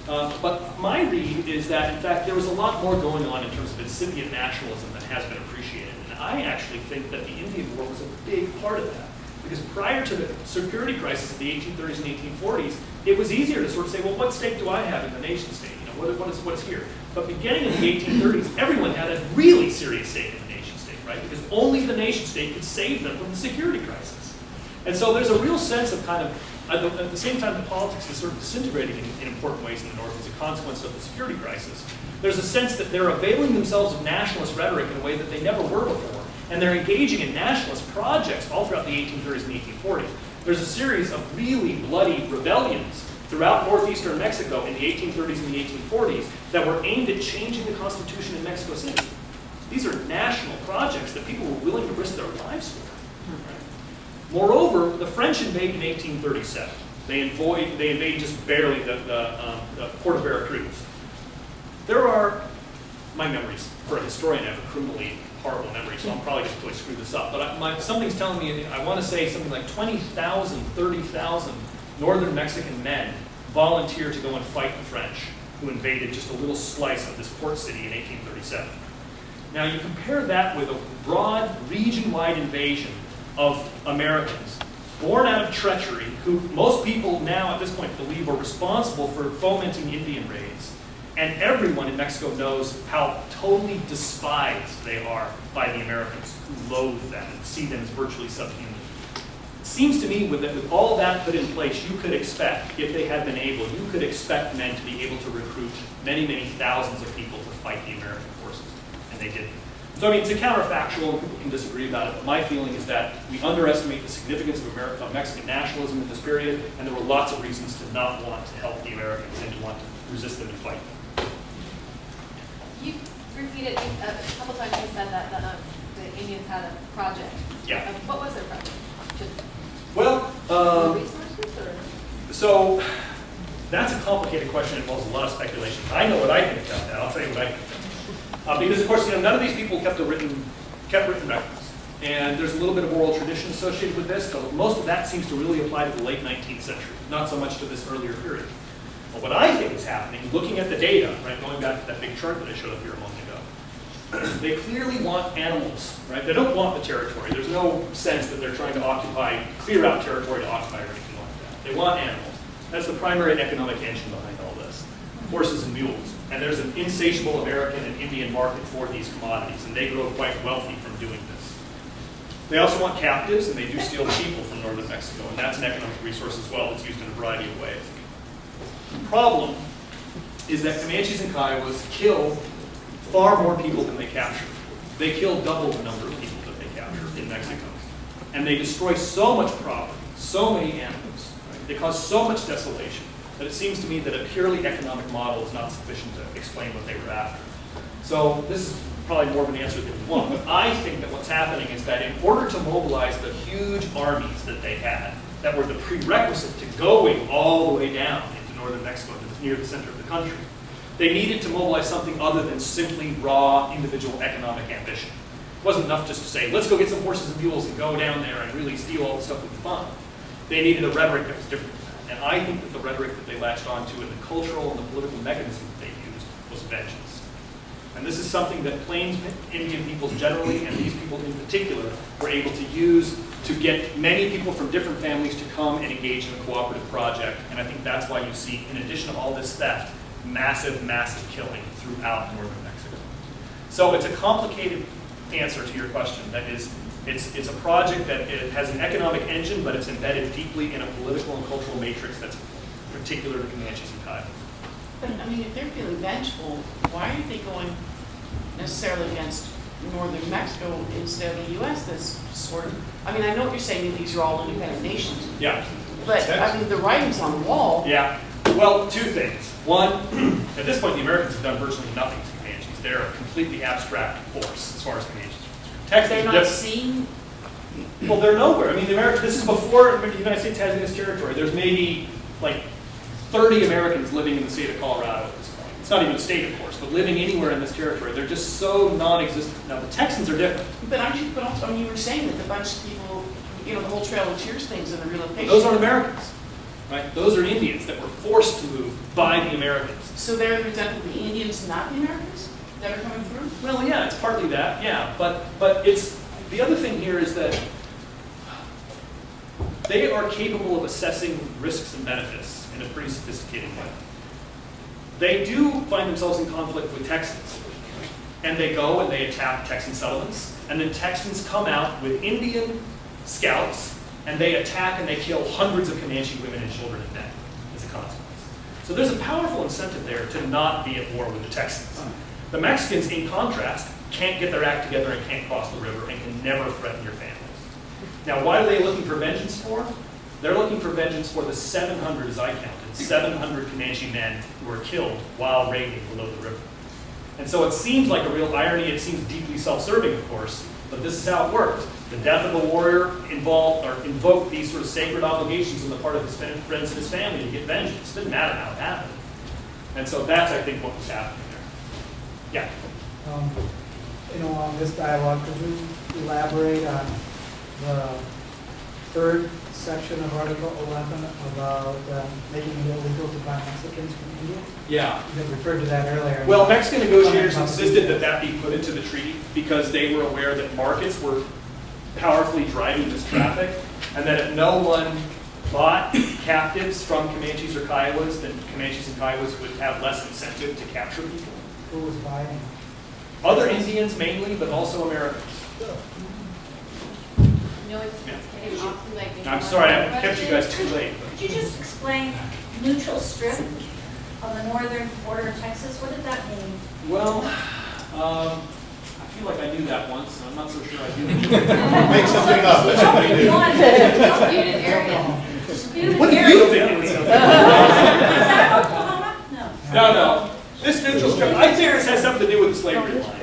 of it. But my read is that, in fact, there was a lot more going on in terms of incipient nationalism than has been appreciated. And I actually think that the Indian War was a big part of that. Because prior to the security crisis of the 1830s and 1840s, it was easier to sort of say, well, what stake do I have in the nation state? You know, what is here? But beginning in the 1830s, everyone had a really serious stake in the nation state, right? Because only the nation state could save them from the security crisis. And so there's a real sense of kind of, at the same time the politics is sort of disintegrating in important ways in the North as a consequence of the security crisis, there's a sense that they're availing themselves of nationalist rhetoric in a way that they never were before. And they're engaging in nationalist projects all throughout the 1830s and 1840s. There's a series of really bloody rebellions throughout northeastern Mexico in the 1830s and the 1840s that were aimed at changing the constitution in Mexico City. These are national projects that people were willing to risk their lives for. Right? Moreover, the French invade in 1837. They invade just barely the port of Veracruz. There are, my memories, for a historian, I have a criminally horrible memory, so I'll probably just totally screw this up. But something's telling me, I want to say something like 20,000, 30,000 northern Mexican men volunteered to go and fight the French, who invaded just a little slice of this port city in 1837. Now you compare that with a broad, region-wide invasion of Americans, born out of treachery, who most people now at this point believe were responsible for fomenting Indian raids. And everyone in Mexico knows how totally despised they are by the Americans, who loathe them and see them as virtually subhuman. It seems to me with all that put in place, you could expect, if they had been able, you could expect men to be able to recruit many, many thousands of people to fight the American forces, and they didn't. So I mean, it's a counterfactual, and people can disagree about it, but my feeling is that we underestimate the significance of Mexican nationalism in this period, and there were lots of reasons to not want to help the Americans and to want to resist them and fight them. You repeated a couple times, you said that the Indians had a project. Yeah. What was their project? Just well, resources or? So that's a complicated question. It involves a lot of speculation. I know what I think about that. I'll tell you what I think. Because of course, you know, none of these people kept written records, and there's a little bit of oral tradition associated with this, but most of that seems to really apply to the late 19th century, not so much to this earlier period. But what I think is happening, looking at the data, right, going back to that big chart that I showed up here a moment ago, they clearly want animals, right? They don't want the territory. There's no sense that they're trying to clear out territory to occupy or anything like that. They want animals. That's the primary economic engine behind all this. Horses and mules. And there's an insatiable American and Indian market for these commodities, and they grow quite wealthy from doing this. They also want captives, and they do steal people from northern Mexico, and that's an economic resource as well that's used in a variety of ways. The problem is that Comanches and Kiowas kill far more people than they capture. They kill double the number of people that they capture in Mexico. And they destroy so much property, so many animals. Right? They cause so much desolation that it seems to me that a purely economic model is not sufficient to explain what they were after. So this is probably more of an answer than you want. But I think that what's happening is that in order to mobilize the huge armies that they had, that were the prerequisite to going all the way down into northern Mexico, near the center of the country, they needed to mobilize something other than simply raw individual economic ambition. It wasn't enough just to say, let's go get some horses and mules and go down there and really steal all the stuff with the fun. They needed a rhetoric that was different than that. And I think that the rhetoric that they latched onto and the cultural and the political mechanism that they used was vengeance. And this is something that Plains Indian peoples generally, and these people in particular, were able to use to get many people from different families to come and engage in a cooperative project. And I think that's why you see, in addition to all this theft, massive, massive killing throughout northern Mexico. So it's a complicated answer to your question. That is, it's a project that it has an economic engine, but it's embedded deeply in a political and cultural matrix that's particular to Comanches and Kiowas. But, I mean, if they're feeling vengeful, why aren't they going necessarily against northern Mexico instead of the U.S. that's sort of, I mean, I know what you're saying, that these are all independent nations. Yeah. But, I mean, the writing's on the wall. Yeah. Well, two things. One, at this point, the Americans have done virtually nothing to Comanches. They're a completely abstract force as far as Comanches are concerned. They're not seen. Well, they're nowhere. I mean, this is before the United States has in this territory. There's maybe like 30 Americans living in the state of Colorado at this point. It's not even a state, of course, but living anywhere in this territory. They're just so non-existent. Now, the Texans are different. But also, I mean, you were saying that the bunch of people, you know, the whole Trail of Tears things and the relocation. Those aren't Americans, right? Those are Indians that were forced to move by the Americans. So they're representing the Indians, not the Americans, that are coming through? Well, yeah, it's partly that, yeah. But it's, the other thing here is that they are capable of assessing risks and benefits in a pretty sophisticated way. They do find themselves in conflict with Texans. And they go and they attack Texan settlements. And then Texans come out with Indian scouts and they attack and they kill hundreds of Comanche women and children and men as a consequence. So there's a powerful incentive there to not be at war with the Texans. The Mexicans, in contrast, can't get their act together and can't cross the river and can never threaten your families. Now, what are they looking for vengeance for? They're looking for vengeance for the 700, as I counted, 700 Comanche men who were killed while raiding below the river. And so it seems like a real irony. It seems deeply self-serving, of course, but this is how it worked. The death of a warrior involved or invoked these sort of sacred obligations on the part of his friends and his family to get vengeance. It didn't matter how it happened. And so that's, I think, what was happening there. Yeah. You know, on this dialogue, could you elaborate on the third section of Article 11 about making it illegal to buy Mexicans from India? Yeah. You had referred to that earlier. Well, Mexican negotiators insisted that that be put into the treaty because they were aware that markets were powerfully driving this traffic, and that if no one bought captives from Comanches or Kiowas, then Comanches and Kiowas would have less incentive to capture people. Who was buying? Other Indians mainly, but also Americans. No, it's getting awfully late. I'm sorry, I kept you guys too late. Could you just explain neutral strip on the northern border of Texas? What did that mean? Well, I feel like I knew that once, and I'm not so sure I do. Make something up, that's what they do. Disputed area. Disputed What do area. you think? Is that Oklahoma? No. No. This neutral strip, I think this has something to do with the slavery line.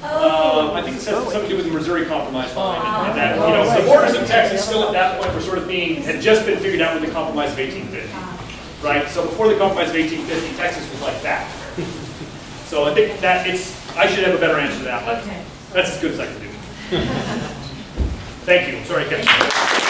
I think this has something to do with the Missouri Compromise line. And that, you know, the borders of Texas still at that point were sort of had just been figured out with the Compromise of 1850. Right? So before the Compromise of 1850, Texas was like that. So I think that I should have a better answer to that, but that's as good as I can do. Thank you. I'm sorry I kept you.